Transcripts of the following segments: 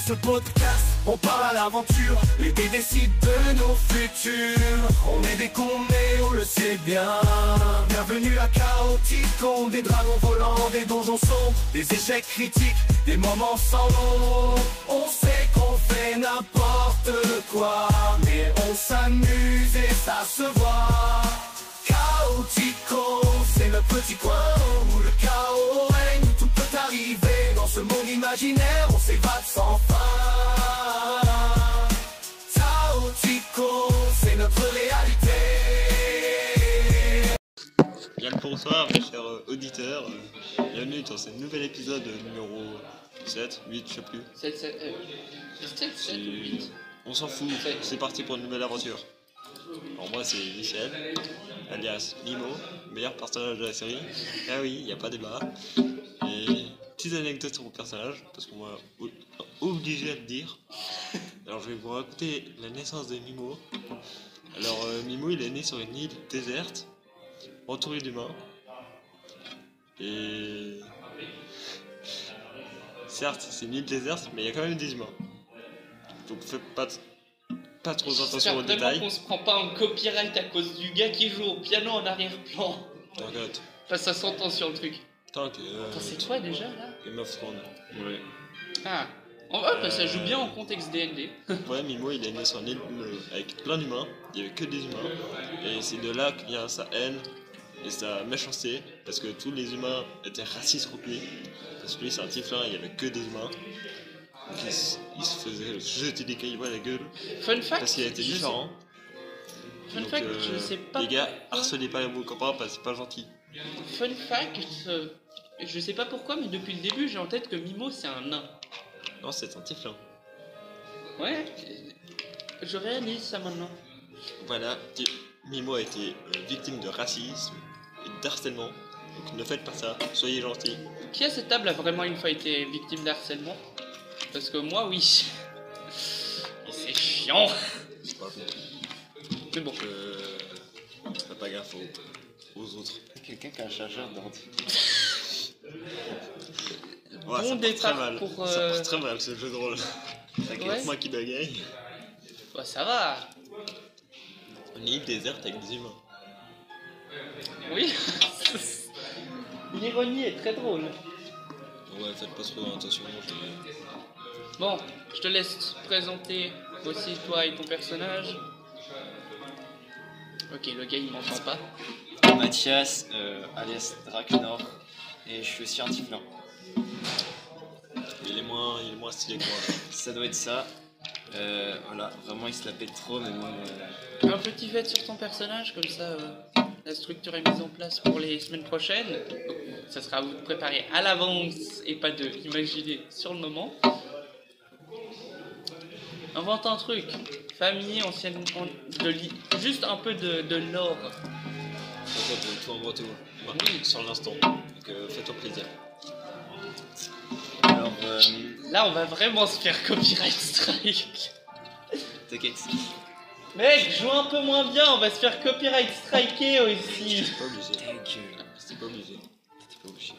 ce podcast, on part à l'aventure, les dés décident de nos futurs. On est des cons mais on le sait bien. Bienvenue à Chaoticon, des dragons volants, des donjons sombres, des échecs critiques, des moments sans nom. On sait qu'on fait n'importe quoi, mais on s'amuse et ça se voit. Chaoticon, c'est le petit coin où le chaos règne, tout peut arriver. Dans ce monde imaginaire, on s'évade sans fin. Chaoticon, c'est notre réalité. Bien le bonsoir mes chers auditeurs, bienvenue dans ce nouvel épisode numéro 7, 8, je sais plus. 7 ou 8. On s'en fout, c'est parti pour une nouvelle aventure. Alors moi c'est Michel, alias Mimo, meilleur personnage de la série. Ah oui, il n'y a pas débat. Et petite anecdote sur mon personnage, parce qu'on m'a obligé à le dire. Alors je vais vous raconter la naissance de Mimo. Alors Mimo il est né sur une île déserte, entouré d'humains. Et certes c'est une île déserte, mais il y a quand même des humains. Donc faites pas trop attention aux détails. Qu'on se prend pas un copyright à cause du gars qui joue au piano en arrière-plan. T'inquiète. Enfin, ça s'entend sur le truc. T'inquiète. Attends, c'est quoi déjà là? Game of Thrones. Ouais. Ah. Bah, ça joue bien en contexte D&D. Ouais, Mimo il est né sur une île avec plein d'humains. Il y avait que des humains. Et c'est de là que vient sa haine et sa méchanceté. Parce que tous les humains étaient racistes contre lui. Parce que lui c'est un tieflin, il y avait que des humains. Donc il se faisait jeter des cailloux à la gueule. Fun fact. Parce qu'il était différent. Fun fact, je sais pas. Les gars, harcelez pas vos copains parce que c'est pas gentil. Fun fact, je sais pas pourquoi, mais depuis le début j'ai en tête que Mimo c'est un nain. Non, c'est un tieflin. Ouais, je réalise ça maintenant. Voilà, Mimo a été victime de racisme et d'harcèlement. Donc ne faites pas ça, soyez gentils. Qui à cette table a vraiment une fois été victime d'harcèlement? Parce que moi, oui. Et c'est chiant. C'est pas bon. Mais bon. Fais pas gaffe aux autres. Quelqu'un qui a un chargeur d'ordi. Ouais, Bon ça part très mal. pour, Ça part très mal ce jeu de rôle. T'inquiète, Ouais. moi qui bagaille. Bah, ça va. Une île déserte avec des humains. Oui. L'ironie est très drôle. Ouais, faites pas trop attention. Bon, je te laisse présenter aussi toi et ton personnage. Ok, le gars il m'entend pas. Mathias, alias Draknor, et je suis aussi un tieflin. Il est moins stylé que moi. Ça doit être ça. Voilà, vraiment il se la pète trop, mais bon. Un petit fait sur ton personnage, comme ça la structure est mise en place pour les semaines prochaines. Ça sera à vous de préparer à l'avance et pas de imaginer sur le moment. Invente un truc. Famille, ancienne, juste un peu de lore. Pourquoi pour tout inventer oui, sur l'instant. Donc faites-toi plaisir. Alors, Là, on va vraiment se faire copyright strike. t'inquiète. Mec, joue un peu moins bien, on va se faire copyright striker aussi. C'était pas obligé. Ta gueule. C'était pas obligé. T'es pas obligé.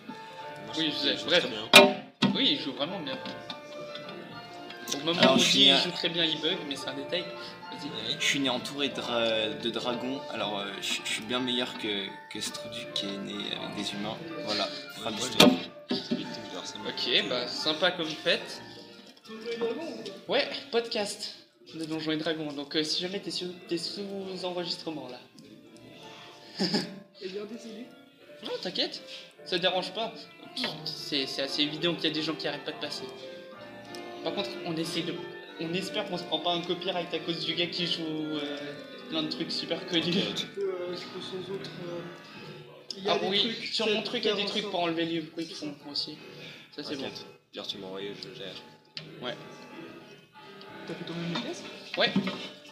Moi, Oui, je sais, joue bref. très bien. Oui, il joue vraiment bien. Pour le moment, Alors, on je dit suis il un- joue très bien, il bug, mais c'est un détail. Vas-y. Je suis né entouré de dragons, alors je suis bien meilleur que Struduc qui est né avec des humains. Voilà, fin de Moi, l'histoire. j'ai victime de harcèlement. Ok, bah sympa comme fête. Ouais, podcast de Donjons et Dragons. Donc si jamais t'es sous enregistrement là. Et bien désolé. Non, t'inquiète, ça dérange pas. C'est assez évident qu'il y a des gens qui arrêtent pas de passer. Par contre, on espère qu'on se prend pas un copyright à cause du gars qui joue plein de trucs super connus. Je peux sans autre. Il y a Ah des oui, trucs, sur c'est mon truc il y a des faire trucs en pour enlever les bruits de fond aussi. Ça c'est bon. T'inquiète. Dire tu m'as envoyé, je gère. Ouais. T'as fait toi-même une pièce? Ouais.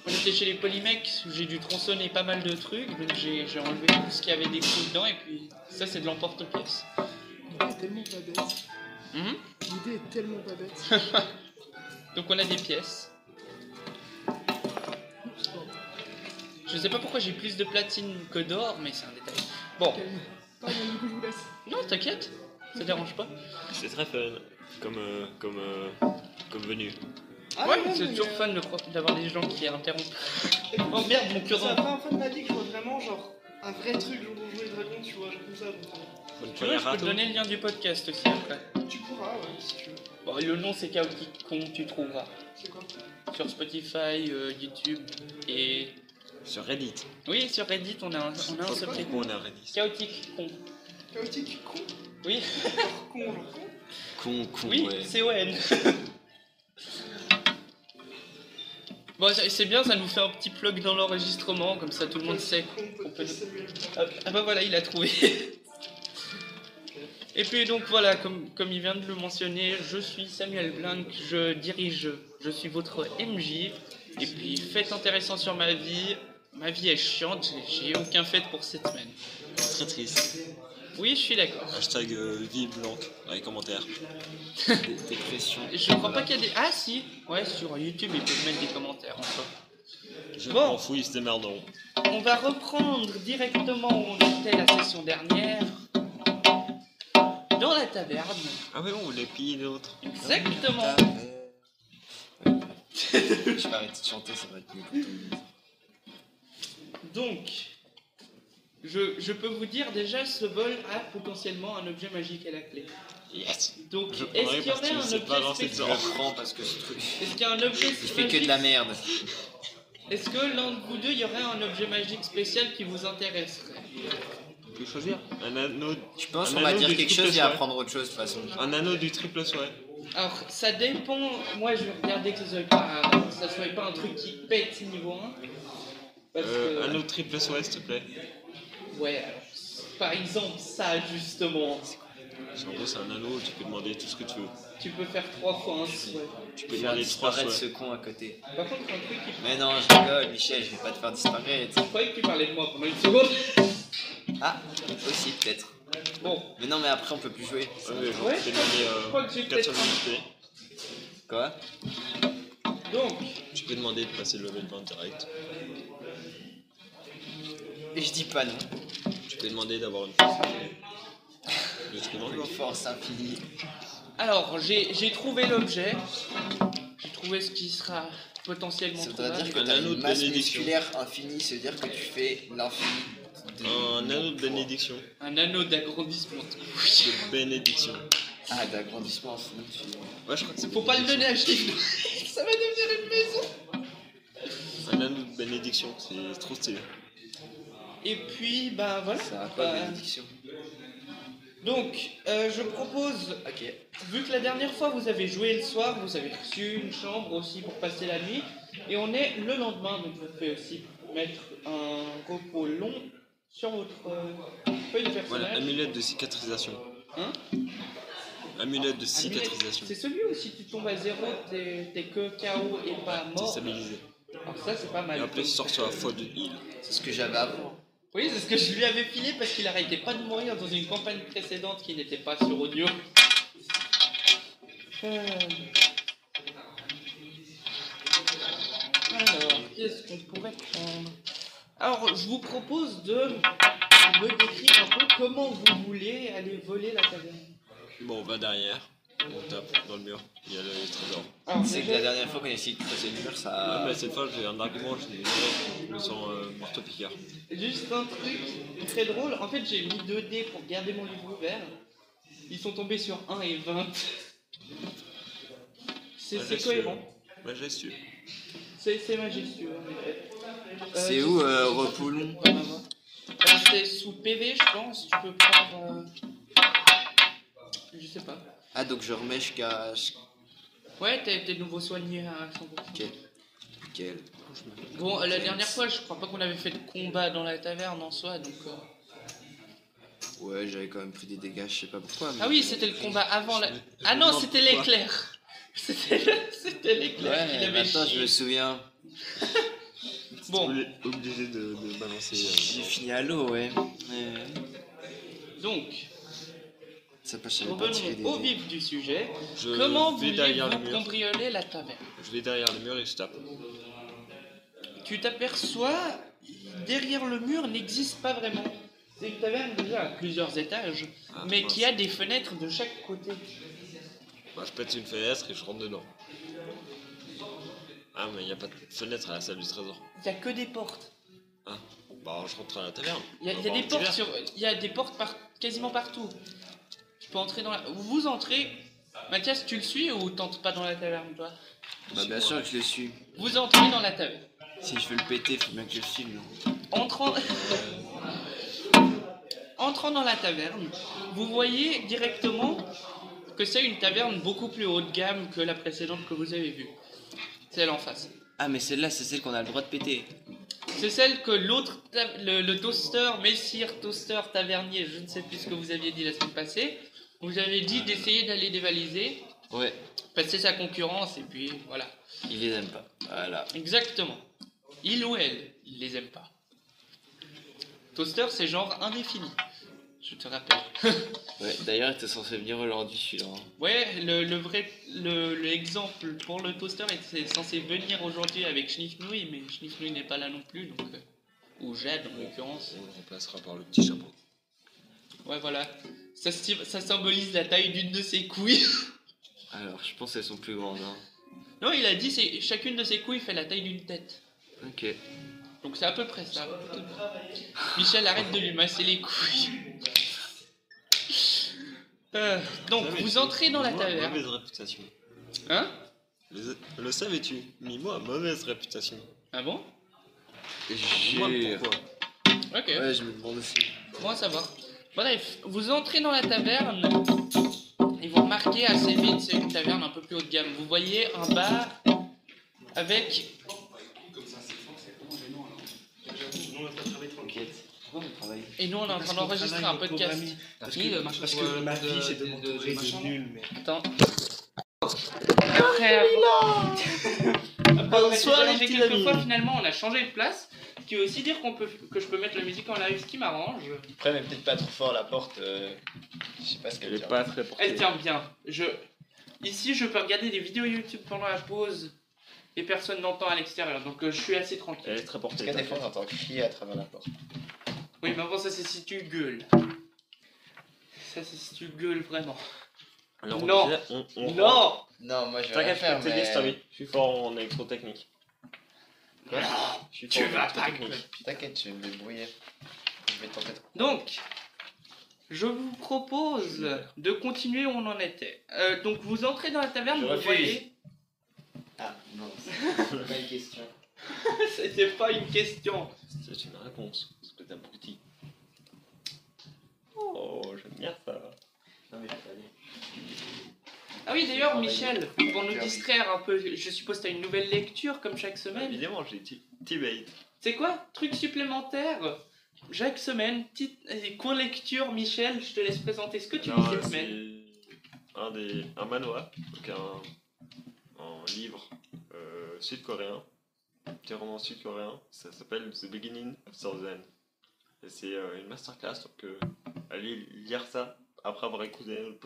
On était chez les polymecs, j'ai dû tronçonner pas mal de trucs, donc j'ai enlevé tout ce qui avait des trous dedans et puis ça c'est de l'emporte-pièce. L'idée est tellement pas bête. Mhm. L'idée est tellement pas bête. Donc on a des pièces. Oups, pardon. Je sais pas pourquoi j'ai plus de platine que d'or, mais c'est un détail. Bon, Calme. Pardon, du coup je vous laisse. non t'inquiète, ça dérange pas. C'est très fun. Comme comme venu. Ouais, c'est toujours fun d'avoir des gens qui interrompent. Oh merde, mon C'est cure la première fois de ma vie que je vois vraiment genre un vrai truc genre Donjons et Dragons, tu vois, genre comme ça. Donc, Bonne Tu veux, je première peux te râteau. donner le lien du podcast aussi après. tu pourras, ouais, si tu veux. Bon, le nom c'est Chaotic Con, tu trouveras. C'est quoi? Sur Spotify, YouTube et. Sur Reddit. Oui, sur Reddit, on a un subreddit. Pourquoi on est à Reddit? Chaotic Con. Chaotique, con. Oui, Genre con. Con, oui, ouais. C-O-N. Bon, c'est bien, ça nous fait un petit plug dans l'enregistrement, comme ça tout le monde sait. Con, On peut... podcast Samuel. Ah bah voilà, il a trouvé. Et puis donc voilà, comme il vient de le mentionner, je suis Samuel Blanc, je suis votre MJ. Et puis faites intéressant sur ma vie est chiante, j'ai aucun fait pour cette semaine. Très triste. Oui, je suis d'accord. Hashtag vie blanc dans les commentaires. Dépression. Je crois pas qu'il y a des... Ah si. Ouais, sur YouTube, ils peuvent mettre des commentaires en soi. Je Bon. m'en fous, ils se démerderont. On va reprendre directement où on était la session dernière. Dans la taverne. Ah ouais, on voulait piller l'autre. Exactement. Je vais arrêter de chanter, ça va être mieux pour tout le monde. Donc, je peux vous dire déjà, ce vol a potentiellement un objet magique à la clé. Yes. Donc, Je est-ce prendrai qu'il y parce aurait que un je sais pas objet lancer de Je spécial genre. le prends parce que ce truc. Est-ce qu'il y a un objet Il fait que de la merde. Est-ce que l'un de vous deux, il y aurait un objet magique spécial qui vous intéresserait? Tu peux choisir un anneau. Je pense Un qu'on va anneau dire du quelque triple chose et souhait. apprendre autre chose de toute façon. Un anneau du triple souhait. Alors, ça dépend. Moi, je vais regarder que ça soit pas un truc qui pète niveau 1. Parce que... Anneau triple souhait, s'il te plaît. Ouais, alors, par exemple, ça, justement. En gros, c'est un anneau, tu peux demander tout ce que tu veux. Tu peux faire 3 fois un souhait. Tu peux Faire demander 3 disparaître ce souhaits. con à côté. Par contre, un truc qui... Mais non, je rigole, Michel, je vais pas te faire disparaître. Je croyais que tu parlais de moi pendant une seconde. Ah, aussi peut-être. Bon, Mais non, mais après on peut plus jouer. Ouais, tu peux je crois que j'ai demander peut-être 400 XP. Quoi? donc, Tu peux demander de passer le level 20 direct. Et je dis pas non. Tu peux demander d'avoir une force infinie. Je te demande Une quoi. force infinie. alors, j'ai trouvé l'objet. J'ai trouvé ce qui sera potentiellement Ça voudrait dire trouvable. que Un t'as anneau une de masse bénédiction. musculaire infinie, ça veut dire que tu fais l'infini. Un anneau de bénédiction. Un anneau d'agrandissement. De bénédiction. Ah, d'agrandissement infini. Ouais, je crois que c'est. Faut pas le donner à Steve. Ça va devenir une maison. Un anneau de bénédiction, c'est trop stylé. Et puis, bah voilà. Ça a quoi, Bah, bénédiction? donc, je propose, Ok. vu que la dernière fois vous avez joué le soir, vous avez reçu une chambre aussi pour passer la nuit, et on est le lendemain, donc vous pouvez aussi mettre un repos long sur votre feuille de personnage. Voilà, amulette de cicatrisation. Hein? Amulette de Amulette, cicatrisation. c'est celui où si tu tombes à 0, t'es que KO et pas T'es mort. stabilisé. Alors ça c'est pas mal. Et après, tu sors sur la faute de heal. C'est ce que j'avais avant. Oui, c'est ce que je lui avais filé parce qu'il arrêtait pas de mourir dans une campagne précédente qui n'était pas sur audio. Alors, qu'est-ce qu'on pourrait prendre? Alors, je vous propose de me décrire un peu comment vous voulez aller voler la taverne. Bon, on va derrière. On tape dans le mur. Il y a le trésor. Alors, C'est que déjà, la dernière fois qu'on a essayé de creuser le mur, Ouais, ça. mais cette fois, j'ai un argument, je me sens marteau-piqueur. juste un truc très drôle. En fait, j'ai mis 2 dés pour garder mon livre ouvert. Ils sont tombés sur 1 et 20. C'est cohérent. Majestueux. C'est majestueux, en effet. C'est où, repos long? C'est sous PV, je pense. Tu peux prendre. Je sais pas. Ah, donc je remets jusqu'à. Ouais, t'es de nouveau soigné à 100%. Ok. Nickel. Bon, la dernière fois, je crois pas qu'on avait fait de combat dans la taverne en soi, donc. Ouais, j'avais quand même pris des dégâts, je sais pas pourquoi. Mais... Ah oui, c'était le combat avant la. Ah non, c'était l'éclair. C'était l'éclair qu'il Ouais, avait maintenant je chié. me souviens. Bon, Obligé de balancer. J'ai fini à l'eau, ouais. donc, Ça peut je savais pas tirer des revenons au dés. vif du sujet. Je Comment vais derrière le voulez-vous mur. cambrioler la taverne? Je vais derrière le mur et je tape. Tu t'aperçois, derrière le mur n'existe pas vraiment. C'est une taverne déjà à plusieurs étages, Ah, mais mince. qui a des fenêtres de chaque côté. Bah, je pète une fenêtre et je rentre dedans. Ah, mais y a pas de fenêtre à la salle du trésor. Il y a que des portes. Ah, bah je rentre à la taverne. Il y a On va des boire un portes petit verre. il y a des portes quasiment partout. Je peux entrer dans la... Vous entrez... Mathias, tu le suis ou t'entres pas dans la taverne, toi? Bah bien sûr que je le suis. Vous entrez dans la taverne. Si je veux le péter, faut bien que je le suive, non? Entrant... Entrant dans la taverne, vous voyez directement que c'est une taverne beaucoup plus haut de gamme que la précédente que vous avez vue. Celle en face. Ah mais celle-là, c'est celle qu'on a le droit de péter. C'est celle que l'autre, le toaster, Messire Toaster Tavernier, je ne sais plus ce que vous aviez dit la semaine passée, vous avez dit d'essayer d'aller dévaliser, Ouais, passer sa concurrence et puis voilà. il les aime pas. Voilà. Exactement. Il ou elle, il les aime pas. Toaster, c'est genre indéfini, je te rappelle. Ouais, d'ailleurs, il était censé venir aujourd'hui, celui-là. Hein. Ouais, l'exemple pour le toaster était censé venir aujourd'hui avec Schniffnouille, mais Schniffnouille n'est pas là non plus, donc... ou Jade en l'occurrence. On le remplacera par le petit chapeau. Ouais, voilà. Ça symbolise la taille d'une de ses couilles. Alors, je pense qu'elles sont plus grandes. Hein. Non, il a dit c'est chacune de ses couilles fait la taille d'une tête. Ok. Donc c'est à peu près ça. Michel, arrête de lui masser les couilles. Donc, vous entrez dans la taverne. Mauvaise réputation. Hein? Le savais-tu? Mimo a mauvaise réputation. Ah bon? Moi, Jure. pourquoi? Ok. Ouais, je me demande aussi. Bon à savoir. Bref, vous entrez dans la taverne et vous remarquez assez vite, c'est une taverne un peu plus haut de gamme. Vous voyez un bar avec... T'inquiète. Pourquoi on travaille? Et nous on est en train d'enregistrer un podcast. Parce Oui, le parce que ma vie c'est de m'entourer de nuls, mais... Attends. Après, Bonsoir, les j'ai petits quelques amis. fois finalement on a changé de place. Ce qui veut aussi dire que je peux mettre la musique en live, ce qui m'arrange. Après, mais peut-être pas trop fort la porte. Je sais pas ce qu'elle Elle dit. est pas très portée. Elle tient bien. Ici je peux regarder des vidéos YouTube pendant la pause et personne n'entend à l'extérieur, donc je suis assez Elle tranquille. est très Parce portée. qu'à des fois, on entend crier à travers la porte. Oui, mais avant ça c'est si tu gueules. Ça c'est si tu gueules vraiment. Alors, Non. déjà, on Non. Non, moi je vais rien T'inquiète, faire, je vais t'aider, mais... je suis fort en électrotechnique. Quoi? Je suis Tu fort en vas pas électrotechnique. T'inquiète, je vais me débrouiller. Je vais tenter de... Donc, je vous propose de continuer où on en était. Donc vous entrez dans la taverne, Je vous refuse. voyez... Ah, non, c'est pas une question. C'était pas une question. C'est une réponse. C'est peut-être abruti. Oh, j'aime bien ça. Non, mais allez. Ah oui, d'ailleurs, Michel, pour nous distraire un peu, je suppose que tu as une nouvelle lecture comme chaque semaine. Évidemment, j'ai Tibate. C'est quoi? Truc supplémentaire? Chaque semaine, petite cours lecture, Michel, je te laisse présenter ce que tu lis cette semaine. C'est un manhwa, donc un livre sud-coréen, un petit roman sud-coréen. Ça s'appelle The Beginning of Southern. Et c'est une masterclass, donc allez lire ça après avoir écouté le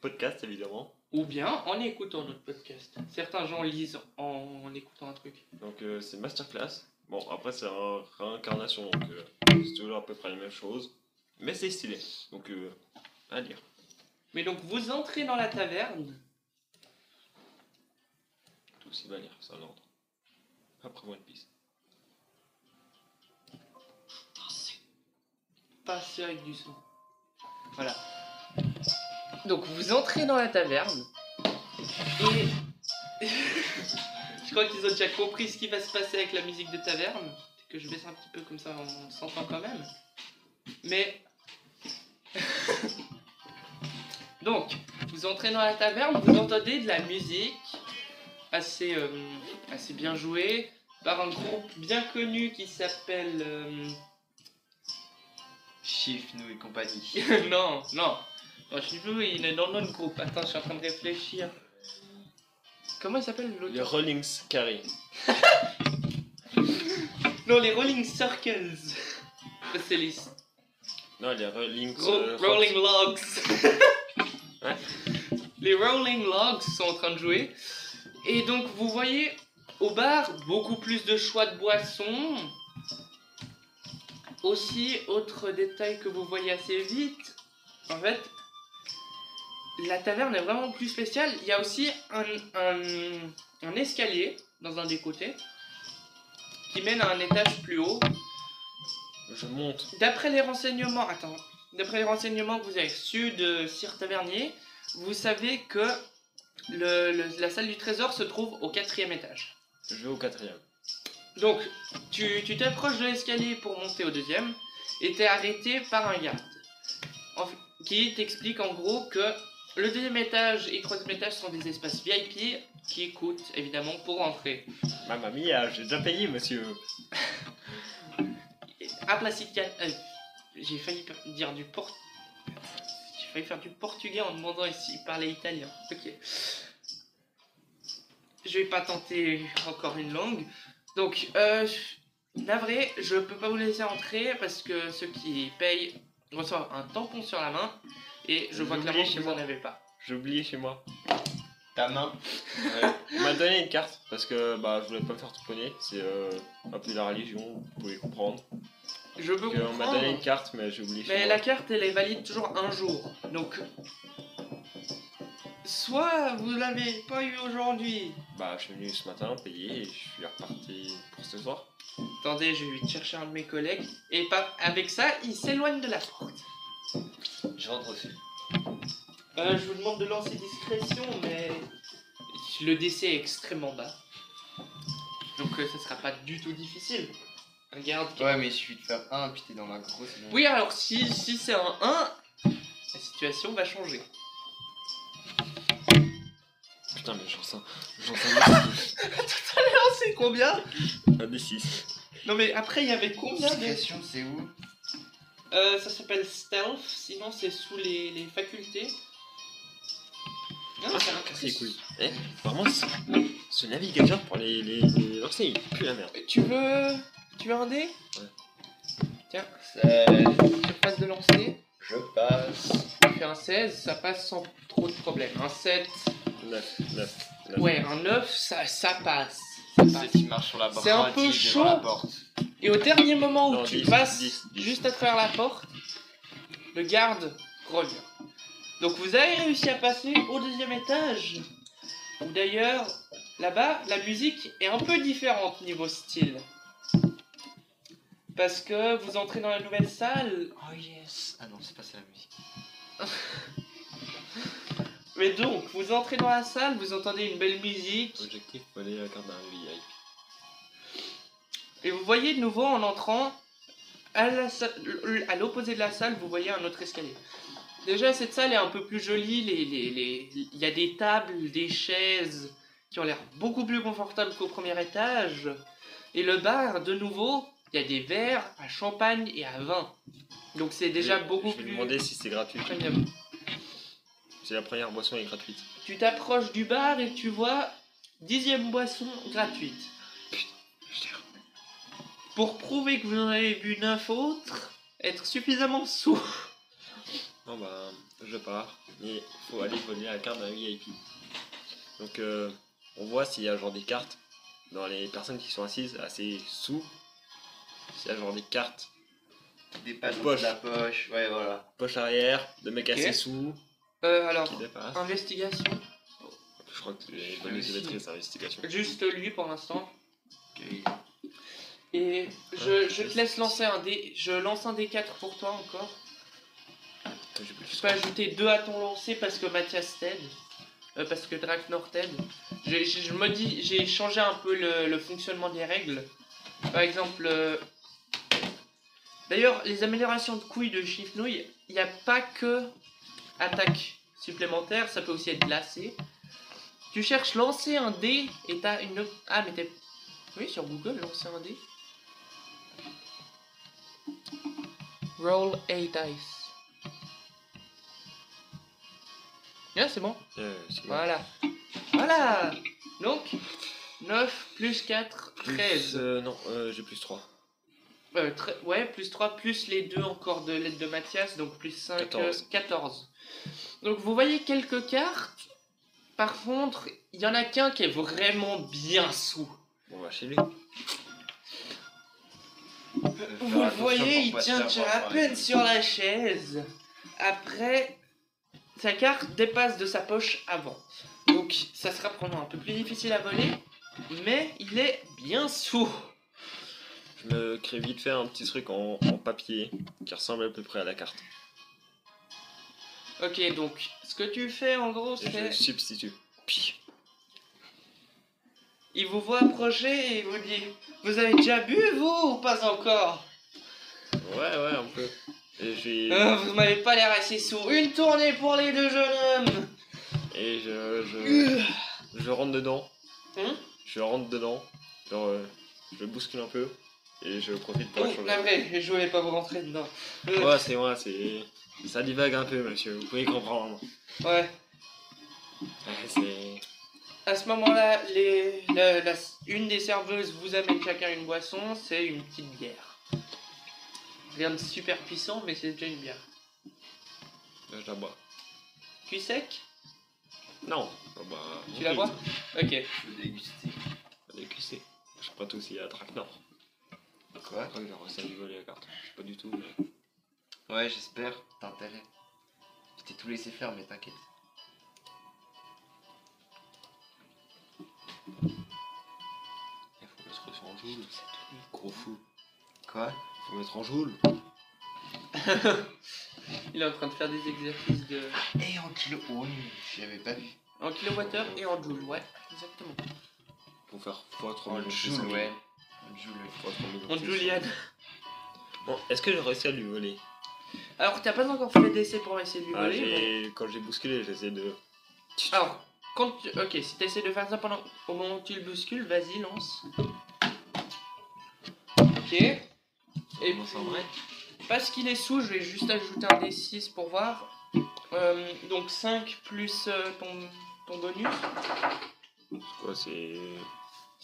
podcast évidemment. Ou bien en écoutant notre podcast. Certains gens lisent en écoutant un truc. Donc c'est masterclass. Bon, après c'est une réincarnation, donc c'est toujours à peu près la même chose. Mais c'est stylé, donc à lire. Mais donc vous entrez dans la taverne. Tout aussi va lire, c'est un ordre. Après One Piece. Passer avec du son. Voilà. Donc vous entrez dans la taverne et je crois qu'ils ont déjà compris ce qui va se passer avec la musique de taverne. Que je baisse un petit peu comme ça, on s'entend quand même. Mais donc vous entrez dans la taverne, vous entendez de la musique assez bien jouée par un groupe bien connu qui s'appelle Chiffre, nous et compagnie. non, je suis plus, il est dans notre groupe. Attends, je suis en train de réfléchir. Comment il s'appelle Les l'auteur? Rolling Carry. Non, les Rolling Circles. C'est les Non, les Rolling Rolling Logs. Ouais. Les Rolling Logs sont en train de jouer. Et donc, vous voyez au bar beaucoup plus de choix de boissons. Aussi, autre détail que vous voyez assez vite, en fait, la taverne est vraiment plus spéciale. Il y a aussi un escalier dans un des côtés qui mène à un étage plus haut. Je monte. D'après les renseignements que vous avez reçus de Sir Tavernier, vous savez que la salle du trésor se trouve au 4e étage. Je vais au 4e. Donc, tu t'approches de l'escalier pour monter au 2e et t'es arrêté par un garde qui t'explique en gros que le 2e étage et le 3e étage sont des espaces VIP qui coûtent évidemment pour rentrer. Mamma mia, j'ai déjà payé, monsieur. À Placide j'ai failli dire j'ai failli faire du portugais en demandant s'il parlait italien. Ok. Je vais pas tenter encore une langue. Donc, navré, je peux pas vous laisser entrer parce que ceux qui payent reçoivent un tampon sur la main et je vois clairement que vous n'en avez pas. J'ai oublié chez moi. Ta main. Ouais. On m'a donné une carte parce que bah, je voulais pas me faire tamponner. C'est un peu la religion, vous pouvez comprendre. Je peux On m'a donné une comprendre, carte, mais j'ai oublié chez mais moi. la carte elle est valide toujours un jour. Donc, soit vous l'avez pas eu aujourd'hui. Bah, je suis venu ce matin payer et je suis reparti pour ce soir. Attendez, je vais vite chercher un de mes collègues. Et pas avec ça, il s'éloigne de la porte. Je rentre aussi. Je vous demande de lancer discrétion, mais le DC est extrêmement bas. Donc ça sera pas du tout difficile. Regarde. Ouais, mais il suffit de faire 1 puis t'es dans la grosse. Oui, alors si c'est un 1, la situation va changer. Putain, mais j'en sens C'est combien? un des 6. Non mais après il y avait combien de... Discrétion, c'est où? Ça s'appelle stealth, sinon c'est sous les facultés. Non, C'est cool. Eh, vraiment, ce navigateur pour les lancer, il pue la merde. Tu veux un dé? Ouais. Tiens, C'est... je passe de lancer. Je passe. Tu fais un 16, ça passe sans trop de problème. Un 7, 9. ouais, un 9, ça passe. C'est qui marche sur la porte. C'est un peu chaud. La porte. Et au dernier moment où Non, tu 10, passes 10. juste à travers la porte, le garde revient. Donc vous avez réussi à passer au 2e étage. Où d'ailleurs, là-bas, la musique est un peu différente niveau style. Parce que vous entrez dans la nouvelle salle. Oh yes. Ah non, c'est pas ça la musique. Mais donc, vous entrez dans la salle, vous entendez une belle musique. Objectif, voler la carte d'un VIP. Et vous voyez de nouveau en entrant, à l'opposé de la salle, vous voyez un autre escalier. Déjà, cette salle est un peu plus jolie, il y a des tables, des chaises qui ont l'air beaucoup plus confortables qu'au premier étage. Et le bar, de nouveau, il y a des verres à champagne et à vin. Donc c'est déjà beaucoup Je vais plus demander si c'est gratuit. premium. Si la première boisson est gratuite. Tu t'approches du bar et tu vois 10e boisson gratuite. Pour prouver que vous en avez bu 9 autres, être suffisamment sous. Non bah, je pars. Et faut aller voler la carte d'un VIP. Donc on voit s'il y a genre des cartes dans les personnes qui sont assises assez sous. S'il y a genre des cartes Des pages Poche. de la poche. Ouais, voilà. poche arrière, de mecs Ok. assez sous Alors, qui dépassent. investigation. Je crois que j'ai bonne utilisatrice investigation. Juste lui pour l'instant. Ok. Et je te laisse lancer un dé. Je lance un dé 4 pour toi encore. J'ai plus Je peux ajouter 2 à ton lancer parce que Mathias t'aide. Parce que Draknor t'aide. J'ai changé un peu le fonctionnement des règles. Par exemple, d'ailleurs, les améliorations de couilles de Chiffnouille, il n'y a pas que attaque supplémentaire, ça peut aussi être glacé. Tu cherches lancer un dé et t'as une... Ah, mais t'es... Oui, sur Google, lancer un dé. Roll 8 dice. Ah, c'est bon. c'est bon. Voilà. Voilà. Donc, 9 plus 4, 13. Non, j'ai plus 3. Ouais, plus 3, plus les 2 encore de l'aide de Mathias, donc plus 5, 14. 14. Donc vous voyez quelques cartes. Par contre, il y en a qu'un qui est vraiment bien sous. Bon bah chez lui. Vous le voyez, il tient déjà à peine sur la chaise. Après, sa carte dépasse de sa poche avant. Donc ça sera probablement un peu plus difficile à voler, mais il est bien sous. Je me crée vite fait un petit truc en papier qui ressemble à peu près à la carte. Ok, donc ce que tu fais en gros, Et je c'est... substitue. Pi. Il vous voit approcher et il vous dit: vous avez déjà bu, vous, ou pas encore? Ouais, un peu. Et Vous m'avez pas l'air assez sous. Une tournée pour les deux jeunes hommes. Et je rentre dedans. Je rentre dedans. Genre, je le bouscule un peu. Et je profite pour la changer. Navré, je voulais pas vous rentrer dedans. Ouais, c'est moi, ça divague un peu, monsieur. Vous pouvez comprendre. Ouais. Ouais, c'est... À ce moment-là, une des serveuses vous amène chacun une boisson, c'est une petite bière. Rien de super puissant, mais c'est déjà une bière. Là, je la bois. Cuit sec? Non. Bah, Tu la bois? Ok. Je veux déguster. Elle est cuissée. Je prête aussi à Traquenard. Quoi? Je crois que j'ai réussi à lui voler la carte. Je sais pas du tout, mais... Ouais, j'espère. T'as intérêt. Je t'ai tout laissé faire, mais t'inquiète. Il faut mettre sur en joule. Gros fou. Quoi? Faut mettre en joule. Il est en train de faire des exercices de... Et en kilo. Oui, j'avais pas vu. En kilowattheure et en joule, ouais, exactement. Pour faire x3 En millions. joule, ouais. En joule. x3 millions. En Julian. Bon, est-ce que j'ai réussi à lui voler? Alors, t'as pas encore fait d'essai pour essayer de lui Ah, voler, mais... quand j'ai bousculé, j'essaie de... Alors, ok, si t'essaies de faire ça au moment où tu le bouscules, vas-y, lance. Ok. Et Comment ça, en vrai? parce qu'il est sous, je vais juste ajouter un D6 pour voir. Donc 5 plus ton bonus. C'est quoi, c'est...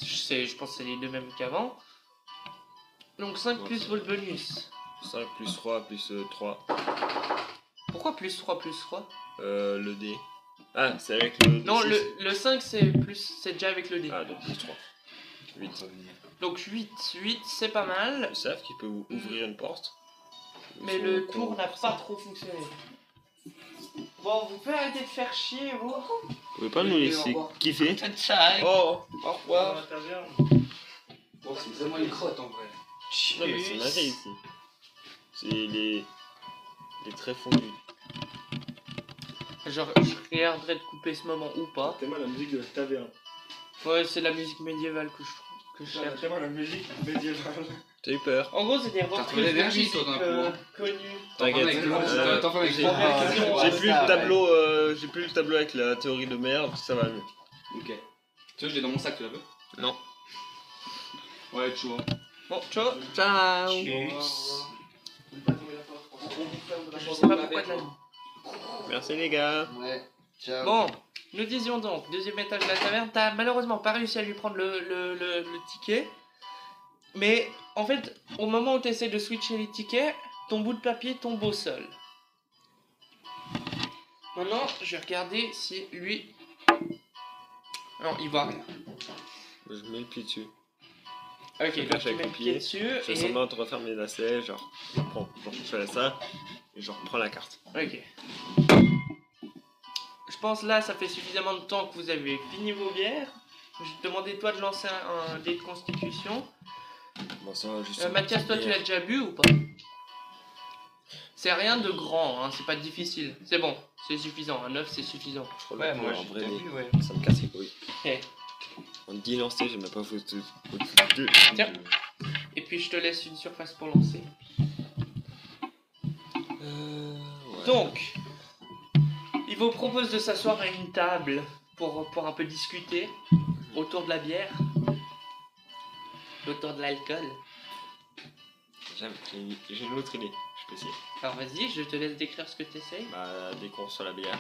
Je pense que c'est les deux mêmes qu'avant. Donc 5 Ouais, plus ça. votre bonus. 5 plus 3 plus 3. Pourquoi plus 3 plus 3? Le dé. Ah, c'est avec le Non, D6. le 5 c'est déjà avec le dé. Ah, donc plus 3. 8. Donc 8 c'est pas mal. Ils savent qu'il peut ouvrir une porte. Mais le tour n'a pas trop fonctionné. Bon, vous pouvez arrêter de faire chier, vous. Vous pouvez pas nous laisser kiffer? Oh, au revoir. Bon, c'est vraiment une crotte en vrai. Non, mais c'est navet ici. C'est les traits fondus. Genre, je regarderai de couper ce moment ou pas. T'es mal la musique de la taverne. Ouais, c'est la musique médiévale que je cherche. T'es mal la musique médiévale. T'as eu peur? En gros, c'est des trouvé reprises de l'énergie, musique toi, d'un coup, hein. connues. T'inquiète. T'en fais avec J'ai le j'ai plus le tableau, j'ai plus le tableau avec la théorie de merde, ça va mieux. Ok. Tu veux, je l'ai dans mon sac, tu la veux? Non. Ouais, tu vois. Bon, ciao. Ciao. Je sais pas pourquoi de la nuit. Merci les gars. Ouais. Ciao. Bon, nous disions donc, deuxième étage de la taverne, t'as malheureusement pas réussi à lui prendre le ticket. Mais en fait, au moment où tu essaies de switcher les tickets, ton bout de papier tombe au sol. Maintenant, je vais regarder si lui... Non, il voit rien. Je mets le pied dessus. Ok, Je donc cache tu avec mets le le pied pied. dessus Je fais et... semblant de refermer les lacets, genre je fais ça et je reprends la carte. Ok. Je pense là, ça fait suffisamment de temps que vous avez fini vos bières. Je vais te demander toi de lancer un dé de constitution. Bon, ça va juste. Mathias, toi tu l'as déjà bu ou pas? C'est rien de grand, hein, c'est pas difficile. C'est bon, c'est suffisant. Un 9 c'est suffisant. Ouais, moi en j'ai vrai, déjà vu, ouais. ça me casse les couilles. Eh. En 10 lancers, j'ai même pas foutu. Tiens. Et puis je te laisse une surface pour lancer. Ouais. Donc, il vous propose de s'asseoir à une table pour un peu discuter autour de la bière, autour de l'alcool. J'ai une autre idée, je peux essayer. Alors vas-y, je te laisse décrire ce que tu essayes. Bah, dès qu'on reçoit la bière,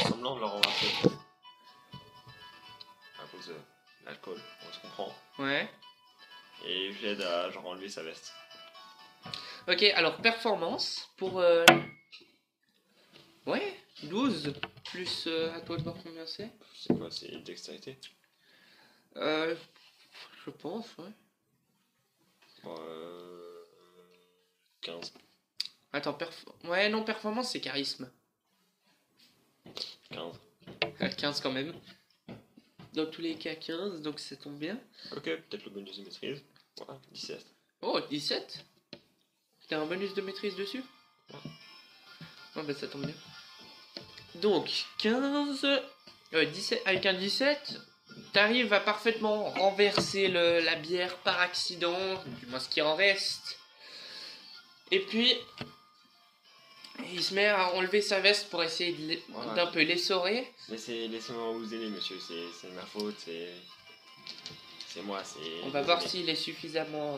semblant de leur remarquer. À cause de l'alcool, on se comprend. Ouais. Et j'aide à genre enlever sa veste. Ok, alors performance pour... Ouais, 12, plus à toi de voir combien c'est. C'est quoi, c'est dextérité? Je pense, ouais. Bon, 15. Attends, ouais, non, performance c'est charisme. 15. 15 quand même. Dans tous les cas 15, donc ça tombe bien. Ok, peut-être le bonus de maîtrise. Voilà, 17. Oh, 17. T'as un bonus de maîtrise dessus? Oh bah ça tombe bien. Donc 15... 17, avec un 17, t'arrives à parfaitement renverser la bière par accident, du moins ce qui en reste. Et puis, il se met à enlever sa veste pour essayer Voilà. d'un peu l'essorer. Laissez-moi vous aider, monsieur. C'est ma faute, c'est moi, c'est... On va voir s'il est suffisamment...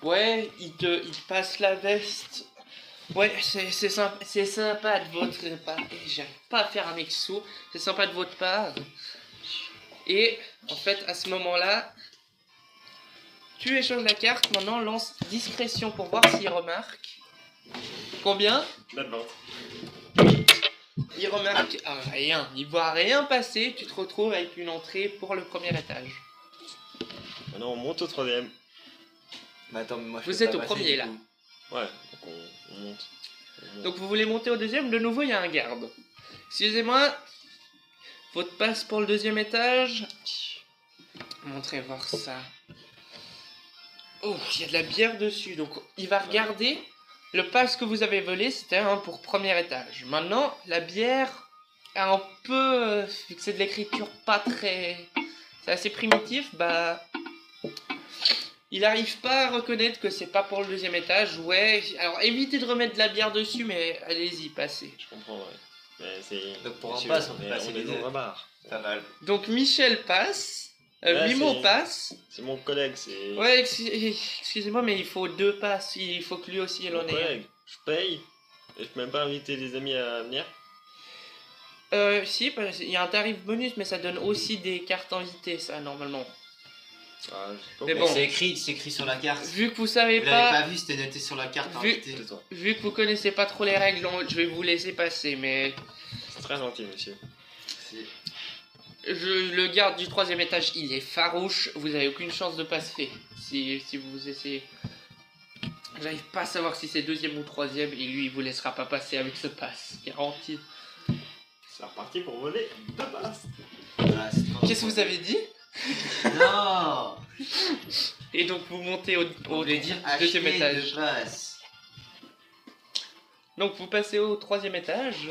Ouais, il te passe la veste. Ouais, c'est sympa de votre part. J'arrive pas à faire un mec sourd. C'est sympa de votre part. Et en fait, à ce moment-là, tu échanges la carte. Maintenant, lance discrétion pour voir s'il remarque. Combien? D'abord. Il remarque rien. Il voit rien passer. Tu te retrouves avec une entrée pour le premier étage. Maintenant, on monte au 3ème. Mais attends, mais moi je Vous peux êtes pas au passer, premier, du là. coup. Ouais, donc on monte. Donc vous voulez monter au deuxième, de nouveau il y a un garde. Excusez-moi, votre passe pour le deuxième étage. Montrez voir ça. Oh, il y a de la bière dessus, donc il va regarder. Le passe que vous avez volé, c'était un pour premier étage. Maintenant, la bière est un peu... vu que c'est de l'écriture pas très... C'est assez primitif, bah... Il n'arrive pas à reconnaître que c'est pas pour le deuxième étage. Ouais, alors évitez de remettre de la bière dessus, mais allez-y, passez. Je comprends, ouais. Mais c'est... Donc pour un monsieur, pass, on peut on passer est les dans deux. un bar. Pas mal. Donc Michel passe, Ouais, Mimo c'est- passe. C'est mon collègue, c'est... Ouais, excusez-moi, mais il faut 2 passes. Il faut que lui aussi il mon en ait. collègue. Je paye. Et je peux même pas inviter des amis à venir. Si, parce qu'il y a un tarif bonus, mais ça donne aussi des cartes invitées, ça, normalement. Ah, je sais pas Mais pourquoi. bon. C'est écrit sur la carte. Vu que vous savez Vous l'avez pas, pas vu, c'était noté sur la carte. Vu- invité. C'est toi. vu que vous connaissez pas trop les règles, je vais vous laisser passer, mais... C'est très gentil, monsieur. Le garde du 3ème étage, il est farouche. Vous avez aucune chance de passer si vous essayez. J'arrive pas à savoir si c'est 2ème ou 3ème, et lui il vous laissera pas passer avec ce pass, garanti. C'est reparti pour voler 2 passes. Voilà, c'est trop Qu'est-ce que vous avez dit? Non. Et donc vous montez On au voulait dire acheter 2ème étage. de passe. Donc vous passez au 3ème étage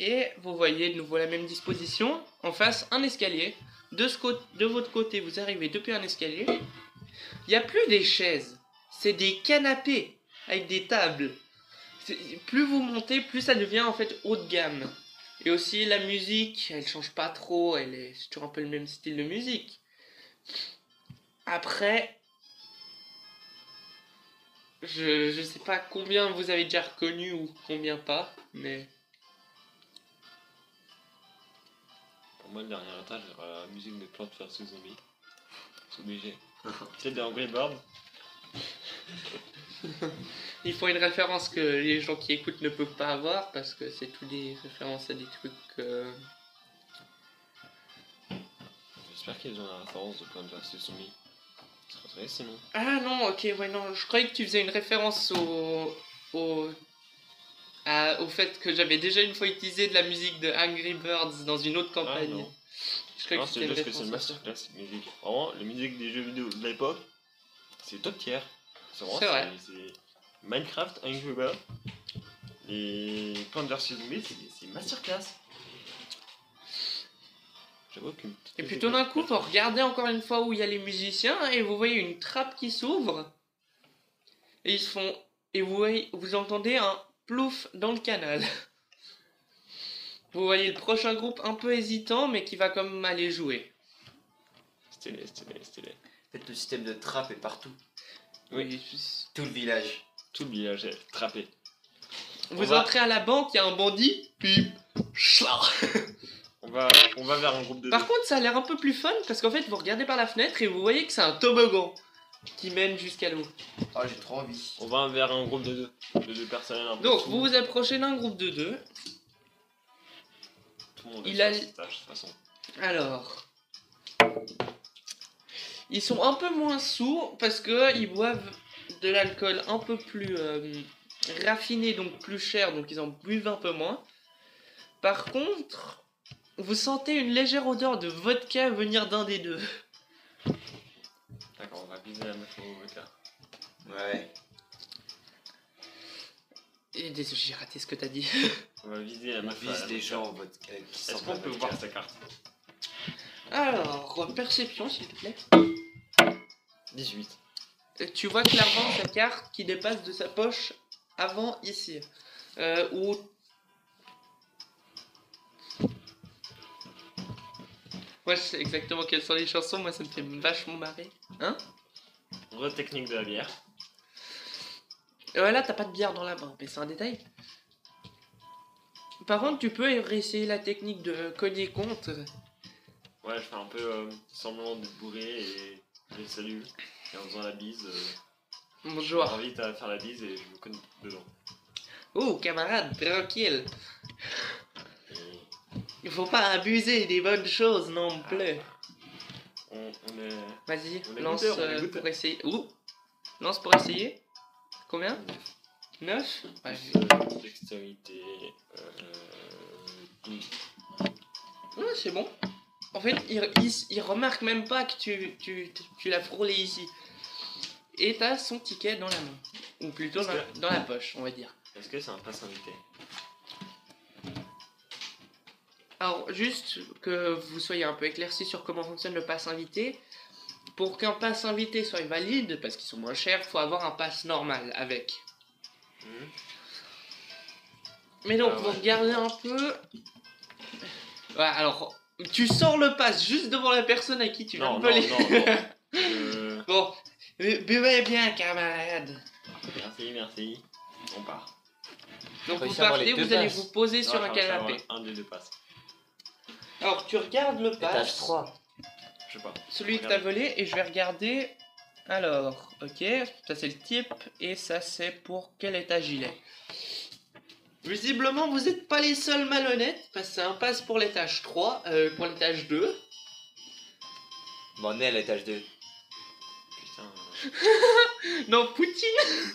et vous voyez de nouveau la même disposition. En face, un escalier. De votre côté, vous arrivez depuis un escalier. Il n'y a plus des chaises, c'est des canapés avec des tables. Plus vous montez, plus ça devient en fait haut de gamme. Et aussi la musique, elle change pas trop, c'est toujours un peu le même style de musique. Après, je sais pas combien vous avez déjà reconnu ou combien pas, mais... Pour moi, le dernier étage, il y aura la musique de Plants vs Zombies. C'est obligé. C'est de Angry Bird. Il faut une référence que les gens qui écoutent ne peuvent pas avoir, parce que c'est tous des références à des trucs... J'espère qu'ils ont la référence de Plants vs Zombies. Ça serait très sinon. Ah non, ok, ouais, non, je croyais que tu faisais une référence au fait que j'avais déjà une fois utilisé de la musique de Angry Birds dans une autre Ah campagne. non. Je croyais Non, que c'est c'était une juste que c'est une référence à ça. masterclass, cette musique. Vraiment, la musique des jeux vidéo de l'époque, c'est top tier. C'est vrai. C'est Minecraft, Angry Bird, et Plants vs Zombies, c'est masterclass. J'avoue qu'une petite Et puis musique tout d'un de- coup, vous regardez encore une fois où il y a les musiciens et vous voyez une trappe qui s'ouvre. Et ils se font. Et vous entendez un plouf dans le canal. Vous voyez le prochain groupe un peu hésitant, mais qui va quand même aller jouer. Stylé. En fait, le système de trappe est partout. Oui. Tout le village. Tout le village est trappé. Vous va- entrez à la banque, il y a un bandit. Pip. Chla. On va vers un groupe de Par deux. contre, ça a l'air un peu plus fun parce qu'en fait, vous regardez par la fenêtre et vous voyez que c'est un toboggan qui mène jusqu'à l'eau. Oh, j'ai trop envie. On va vers un groupe de deux personnes. un peu Donc, sous. vous vous approchez d'un groupe de 2. Tout le monde il est a- sur cet âge, de toute façon. Alors, ils sont un peu moins sous parce que ils boivent de l'alcool un peu plus raffiné, donc plus cher, donc ils en buvent un peu moins. Par contre, vous sentez une légère odeur de vodka venir d'un des deux. D'accord, on va viser la meuf au vodka. Ouais. Et désolé, j'ai raté ce que t'as dit. On va viser la On meuf. vise à la des vodka. gens en vodka qui Est-ce sentent qu'on la peut vodka. voir sa carte? Alors, perception s'il te plaît. 18. Tu vois clairement sa carte qui dépasse de sa poche avant ici. Où... Moi je sais exactement quelles sont les chansons, moi ça me fait vachement marrer. Hein? Technique de la bière. Là t'as pas de bière dans la main, mais c'est un détail. Par contre tu peux essayer la technique de cogner contre. Ouais, je fais un peu semblant de bourrer et je les salue. Et en faisant la bise, Bonjour. j'invite à faire la bise et je me connais dedans. Oh camarade, tranquille. Et Il faut pas abuser des bonnes choses non plus. on est. Vas-y, On est lance goûteur, on est goûteur. pour essayer. Ouh. Lance pour essayer. Combien? 9? Ouais, Dextérité. 12. ouais, c'est bon. En fait, il remarque même pas que tu l'as frôlé ici. Et t'as son ticket dans la main. Ou plutôt dans la poche, on va dire. Est-ce que c'est un pass invité? Alors, juste que vous soyez un peu éclaircis sur comment fonctionne le pass invité. Pour qu'un pass invité soit valide, parce qu'ils sont moins chers, faut avoir un pass normal avec. Mais donc, Ah vous ouais. regardez un peu. Ouais, alors, tu sors le pass juste devant la personne à qui tu viens Non, de voler. non. Bon, buvez bien, camarade. Merci. On part. Donc, vous Réussir à avoir partez, les deux vous allez passes. vous poser sur Non, un je vais canapé. avoir un des deux passes. Alors, tu regardes le Étage pass, 3. Je sais pas. celui que Regarde. t'as volé, et je vais regarder. Alors, ok, ça c'est le type, et ça c'est pour quel étage il est. Visiblement, vous n'êtes pas les seuls malhonnêtes, parce que c'est un pass pour l'étage 3, pour l'étage 2. Bon, on est à l'étage 2. Putain. Non, Poutine.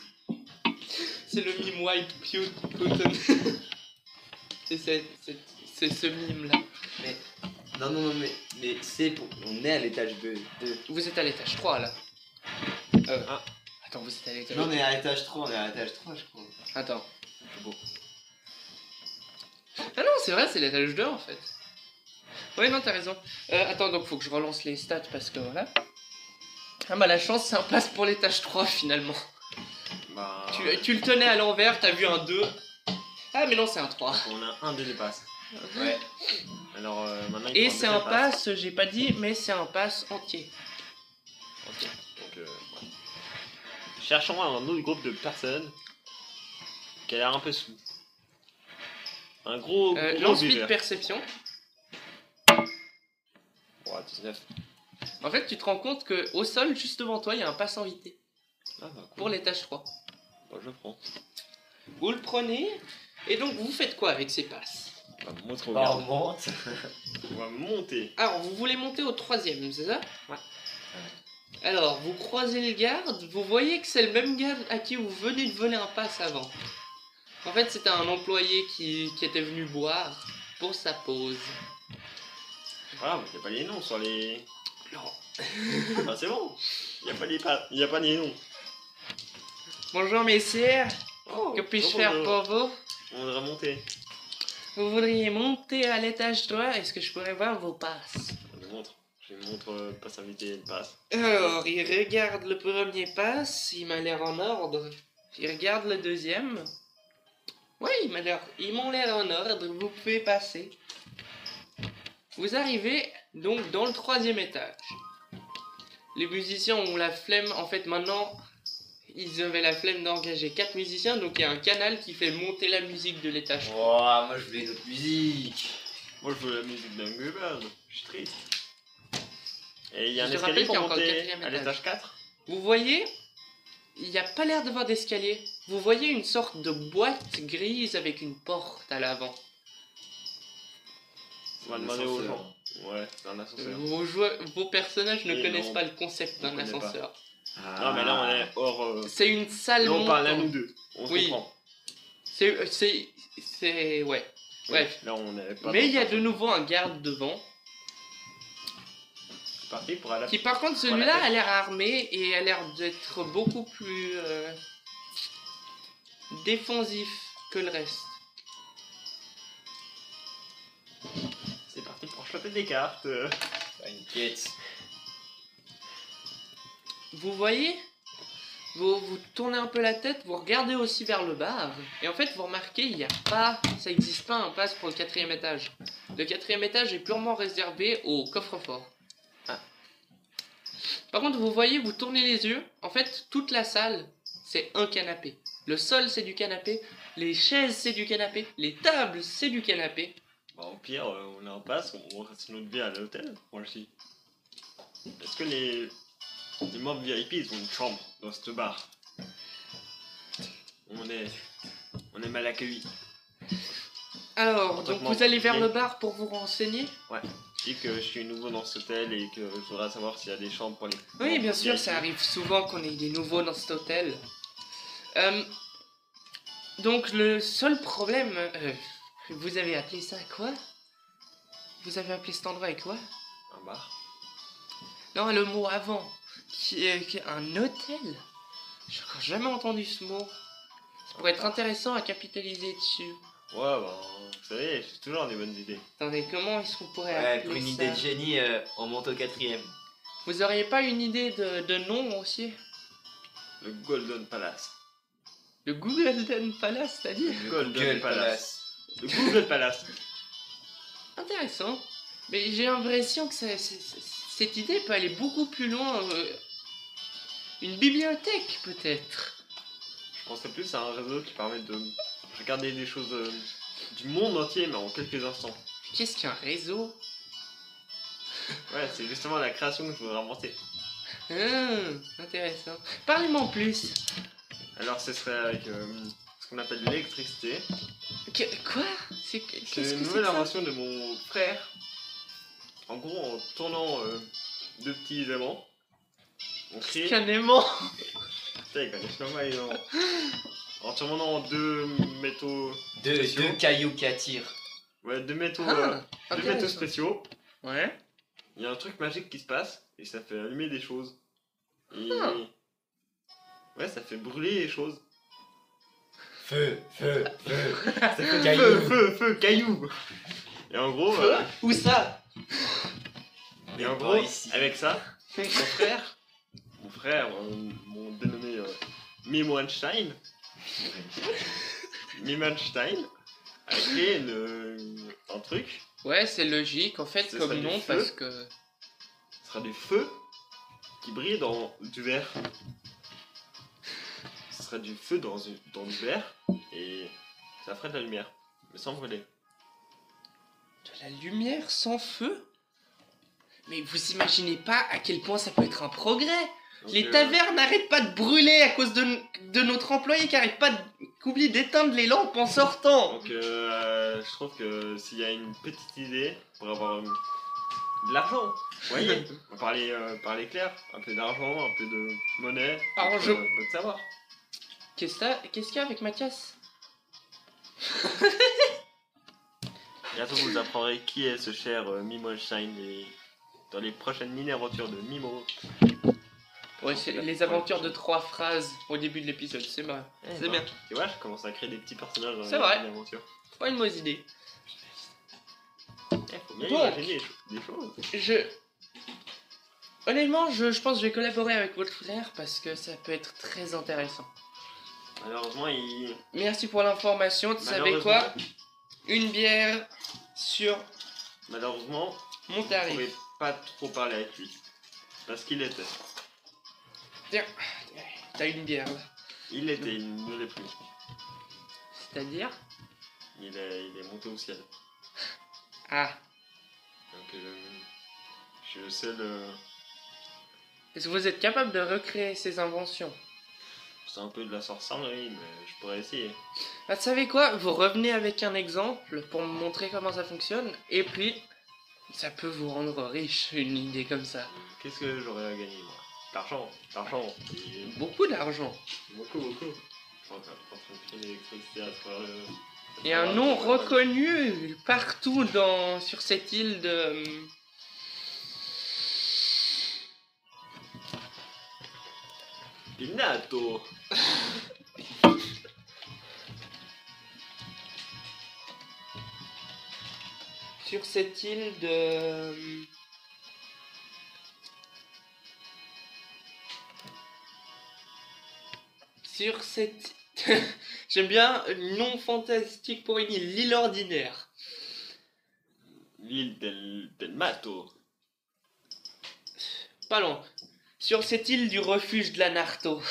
C'est le mime White Putin. C'est ce mime là. Non, mais c'est pour. On est à l'étage 2. Vous êtes à l'étage 3 là. Ah. Attends, vous êtes à l'étage Non, on est à l'étage 3, je crois. Attends. C'est beau. Ah non, c'est vrai, c'est l'étage 2 en fait. Ouais, non, t'as raison. Attends, donc faut que je relance les stats parce que voilà. Ah bah la chance, c'est un pass pour l'étage 3 finalement. Bah. Tu le tenais à l'envers, t'as vu un 2. Ah mais non, c'est un 3. On a un des deux passes. Ouais. Alors maintenant il Et faut c'est un deuxième pass. pass, j'ai pas dit, mais c'est un pass entier. Ok. Donc ouais. Cherchons un autre groupe de personnes qui a l'air un peu sous. Un gros Lance vite buveur. perception. Ouais, 19. En fait, tu te rends compte que au sol, juste devant toi, il y a un pass invité Ah bah cool. pour l'étage 3. Bah, je le prends. Vous le prenez, et donc vous faites quoi avec ces passes? On va montrer au Bah, on garde. monte. On va monter. Alors, vous voulez monter au 3ème, c'est ça? Ouais. Alors, vous croisez le garde, vous voyez que c'est le même garde à qui vous venez de voler un pass avant. En fait, c'était un employé qui était venu boire pour sa pause. Voilà, il n'y a pas les noms sur les. Non. Ah, c'est bon. Il n'y a pas les noms. Bonjour messieurs, Oh, que puis-je oh, faire bonjour. pour vous? On voudrait monter. Vous voudriez monter à l'étage 3? Est-ce que je pourrais voir vos passes? Je lui montre. Je lui montre passe invité, le passe. Alors, il regarde le premier pass, il m'a l'air en ordre. Il regarde le deuxième. Oui, ils m'ont l'air en ordre, vous pouvez passer. Vous arrivez donc dans le 3ème étage. Les musiciens ont la flemme, en fait maintenant, ils avaient la flemme d'engager 4 musiciens, donc il y a un canal qui fait monter la musique de l'étage. Oh, moi je voulais notre musique. Moi, je veux la musique d'Angry Bird. Je suis triste. Et il y a un Je te escalier rappelle pour qu'il y a encore le monter 4e à étage. l'étage 4. Vous voyez, il n'y a pas l'air d'avoir d'escalier. Vous voyez une sorte de boîte grise avec une porte à l'avant. On va Un demander aux ascenseur. gens. Ouais, c'est un ascenseur. Vos personnages ne Et connaissent non, pas le concept d'un on connaît pas. ascenseur. Non, mais là, on est hors. C'est une salle Là, on parle à montante. nous deux. On se Oui. comprend. C'est ouais. Bref. Là, on n'est pas. Mais il y a de nouveau un garde devant. C'est parti pour aller. Qui par contre celui-là a l'air armé et a l'air d'être beaucoup plus défensif que le reste. C'est parti pour choper des cartes. T'inquiète. Vous voyez, vous tournez un peu la tête, vous regardez aussi vers le bas, et en fait vous remarquez, il n'y a pas, ça n'existe pas un pass pour le 4e étage. Le 4e étage est purement réservé au coffre-fort. Ah. Par contre, vous voyez, vous tournez les yeux, en fait toute la salle, c'est un canapé. Le sol c'est du canapé, les chaises c'est du canapé, les tables c'est du canapé. Bah, au pire, on a un pass, on reste notre vie à l'hôtel, moi aussi. Est-ce que les membres VIP, ils ont une chambre dans ce bar? On est mal accueillis. Alors, donc vous allez vers Oui. le bar pour vous renseigner? Ouais. Je dis que je suis nouveau dans cet hôtel et que je voudrais savoir s'il y a des chambres pour les. Oui, bien membres sûr, VIP. ça arrive souvent qu'on ait des nouveaux dans cet hôtel. Donc le seul problème, vous avez appelé ça quoi? Vous avez appelé cet endroit quoi? Un bar. Non, le mot avant, qui est un hôtel. J'ai encore jamais entendu ce mot. Ça pourrait être intéressant à capitaliser dessus. Ouais, bah, vous savez, j'ai toujours des bonnes idées. Attendez, comment est-ce qu'on pourrait Ouais, appeler pour une ça? idée de génie, on monte au 4e. Vous auriez pas une idée de nom aussi? Le Golden Palace. Le Golden Palace, c'est-à-dire? Golden Palace. Le Google Palace. Intéressant. Mais j'ai l'impression que cette idée peut aller beaucoup plus loin. Une bibliothèque, peut-être. Je pensais plus à un réseau qui permet de regarder des choses du monde entier, mais en quelques instants. Qu'est-ce qu'un réseau? Ouais, c'est justement la création que je voudrais inventer. Intéressant. Parlez-moi en plus. Alors, ce serait avec ce qu'on appelle l'électricité. Quoi? C'est Qu'est-ce que une c'est nouvelle que ça? invention de mon frère. En gros, en tournant deux petits aimants, on crée. Qu'un aimant. Putain, il connaît sûrement les aimants. En tournant deux métaux. Deux spéciaux. cailloux qui attirent. Ouais, deux métaux Intéressant. spéciaux. Ouais. Il y a un truc magique qui se passe et ça fait allumer des choses. Et... Ouais, ça fait brûler les choses. Feu, feu, feu. Ça fait Caillou. feu, caillou. Et en gros, Où ça? et en Pas gros ici. avec ça, mon frère, mon dénommé Mimo Einstein, a créé un truc. Ouais, c'est logique en fait Ce comme serait nom du feu. parce que. Ce sera du feu qui brille dans du verre. Ce serait du feu dans du verre et ça ferait de la lumière, mais sans brûler. De la lumière sans feu? Mais vous imaginez pas à quel point ça peut être un progrès? Donc, Les tavernes n'arrêtent pas de brûler à cause de notre employé qui arrête pas qu'oublie d'éteindre les lampes en sortant. Donc je trouve que s'il y a une petite idée pour avoir de l'argent, vous voyez, on va parler clair, un peu d'argent, un peu de monnaie, Alors, de savoir. Qu'est-ce qu'il y a avec Mathias? Bientôt vous apprendrez qui est ce cher Mimo Einstein et dans les prochaines mini-aventures de Mimo. Ouais, c'est les aventures de 3 phrases au début de l'épisode, c'est vrai. C'est bien. Tu vois, je commence à créer des petits personnages dans C'est vrai. les mini-aventures. Pas une mauvaise idée. Faut bien Donc. imaginer des choses. Honnêtement, je pense que je vais collaborer avec votre frère parce que ça peut être très intéressant. Malheureusement, Merci pour l'information, tu savais quoi? Une bière sur Malheureusement, mon je tarif. pouvais pas trop parler avec lui. Parce qu'il était. Tiens, t'as une bière là. Il était, il ne l'est plus. C'est-à-dire? Il est monté au ciel. Ah. Donc je suis le seul. Est-ce que vous êtes capable de recréer ces inventions? C'est un peu de la sorcellerie, mais je pourrais essayer. Bah, tu savez quoi? Vous revenez avec un exemple pour me montrer comment ça fonctionne, et puis ça peut vous rendre riche, une idée comme ça. Qu'est-ce que j'aurais à gagner, moi? L'argent. Et Beaucoup d'argent. beaucoup. Je crois qu'on est en train de créer l'électricité à travers Et un nom reconnu partout sur cette île de... Pinato. Sur cette île de... Sur cette... J'aime bien le nom fantastique pour une île, l'île ordinaire. L'île del Mato. Pas loin. Sur cette île du refuge de la Narto.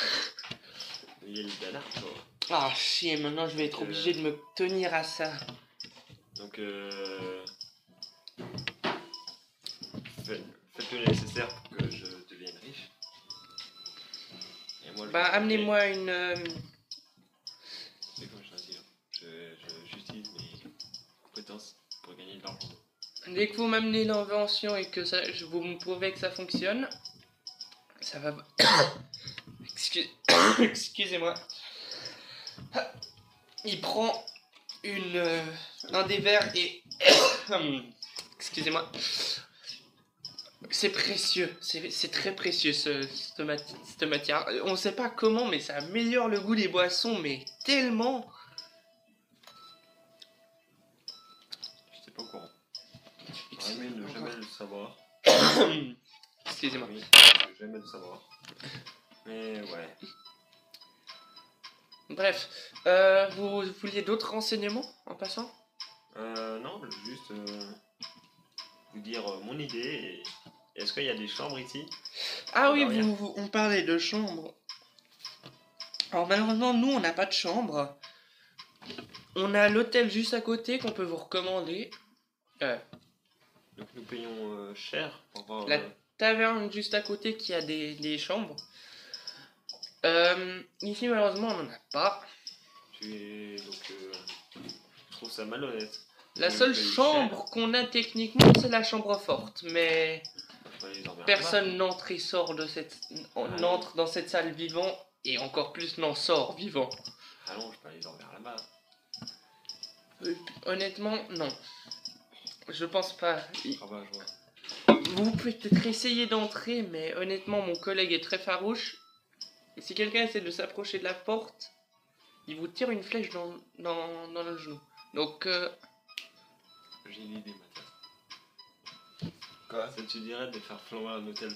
L'île d'Anarto. Ah chier, maintenant je vais être obligé de me tenir à ça. Donc, faites le nécessaire pour que je devienne riche. Et moi, Bah amenez-moi une... C'est comme je dis, je justice mes compétences pour gagner de l'argent. Dès que vous m'amenez l'invention et que vous me prouvez que ça fonctionne, ça va... Excusez-moi. Il prend un des verres et... Excusez-moi. C'est précieux, c'est très précieux cette matière. On sait pas comment, mais ça améliore le goût des boissons, mais tellement... Je sais pas au courant. J'aurais aimé ne jamais le savoir. Excusez-moi. Oui, jamais le savoir. Mais ouais. Bref, vous vouliez d'autres renseignements en passant? Non, je veux juste vous dire mon idée. Est-ce qu'il y a des chambres ici? Ah oui, Rien. on parlait de chambre. Alors malheureusement, nous, on n'a pas de chambre. On a l'hôtel juste à côté qu'on peut vous recommander. Donc nous payons cher pour voir. La taverne juste à côté qui a des chambres. Ici, malheureusement, on n'en a pas. Donc je trouve ça malhonnête. La Oui, seule paye chambre qu'on a techniquement, c'est la chambre forte. Mais Je vais les emmerder personne n'entre et sort de cette... n'entre dans cette salle vivant. Et encore plus n'en sort vivant. là-bas. Allons, je peux aller dormir là-bas. Honnêtement, non. Je pense pas. Ah bah, je vois. Vous pouvez peut-être essayer d'entrer, mais honnêtement, mon collègue est très farouche. Et si quelqu'un essaie de s'approcher de la porte, il vous tire une flèche dans le genou. Donc, J'ai une idée, Mathias. Quoi? Ça te dirait de faire flamber un hôtel?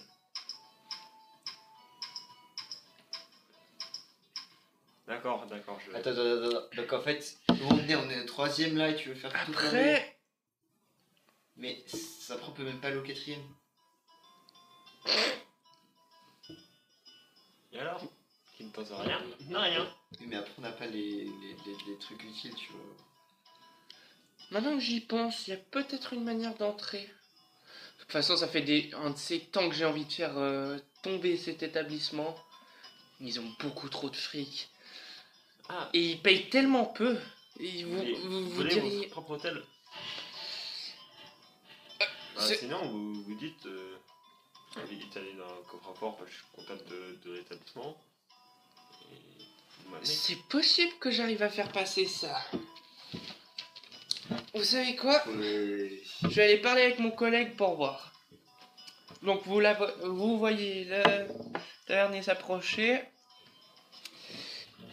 D'accord, je... Attends. Donc en fait, nous on est le troisième là et tu veux faire tout flamber. après, Mais ça prend peut même pas aller au quatrième. Et alors? Qui ne pense à rien? Non, rien. Oui, mais après on n'a pas les trucs utiles, tu vois. maintenant que j'y pense, il y a peut-être une manière d'entrer. De toute façon, ça fait un de ces temps que j'ai envie de faire tomber cet établissement. Ils ont beaucoup trop de fric. Ah, Et ils payent tellement peu. Et vous voulez diriez... votre propre hôtel? Bah, c'est- sinon, vous dites... aller dans un coffre-fort, je suis comptable de l'établissement. Et vous m'amenez. C'est possible que j'arrive à faire passer ça. Vous savez quoi? Je vais aller parler avec mon collègue pour voir. Donc vous voyez le tavernier s'approcher.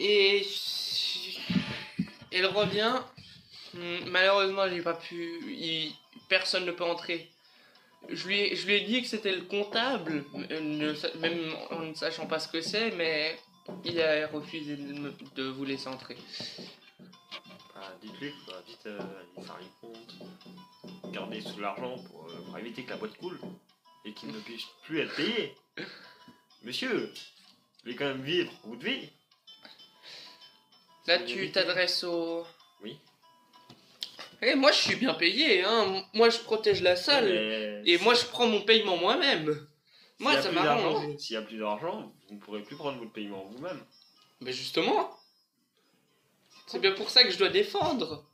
Et elle revient. Malheureusement, j'ai pas pu. Personne ne peut entrer. Je lui ai dit que c'était le comptable, même en ne sachant pas ce que c'est, mais il a refusé de vous laisser entrer. Bah, dites-lui qu'il faudra vite aller faire les comptes, garder sous l'argent pour éviter que la boîte coule et qu'il ne puisse plus être payé. Monsieur, vous voulez quand même vivre, vous devez. Là, tu t'adresses au... Oui. Eh, moi, je suis bien payé, hein. Moi, je protège la salle. Mais Et moi, je prends mon paiement moi-même. Moi, s'il y a ça plus m'arrange. d'argent, s'il y a plus d'argent, vous ne pourrez plus prendre votre paiement vous-même. Mais justement, c'est bien pour ça que je dois défendre.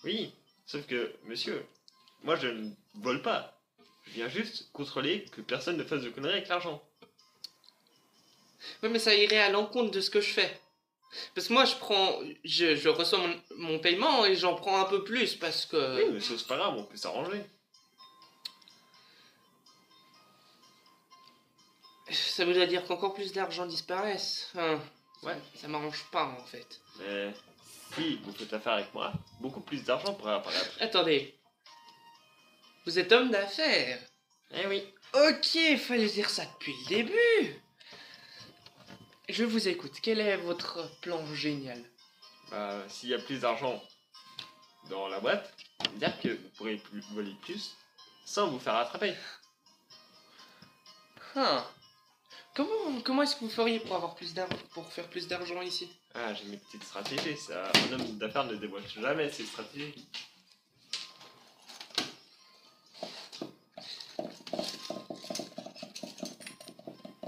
Oui, sauf que, monsieur, moi je ne vole pas. Je viens juste contrôler que personne ne fasse de conneries avec l'argent. Ouais, mais ça irait à l'encontre de ce que je fais. Parce que moi, je reçois mon paiement et j'en prends un peu plus parce que... Oui, mais c'est pas grave, on peut s'arranger. Ça voudrait dire qu'encore plus d'argent disparaisse. Hein, Ouais. Ça m'arrange pas, en fait. Mais si vous faites affaire avec moi, beaucoup plus d'argent pourrait apparaître. Attendez. Vous êtes homme d'affaires. Eh oui. Ok, fallait dire ça depuis le début. Je vous écoute. Quel est votre plan génial? Bah, s'il y a plus d'argent dans la boîte, ça veut dire que vous pourrez voler plus sans vous faire attraper. Hein. Comment est-ce que vous feriez pour avoir pour faire plus d'argent ici? Ah, j'ai mes petites stratégies, ça. Un homme d'affaires ne dévoile jamais ses stratégies.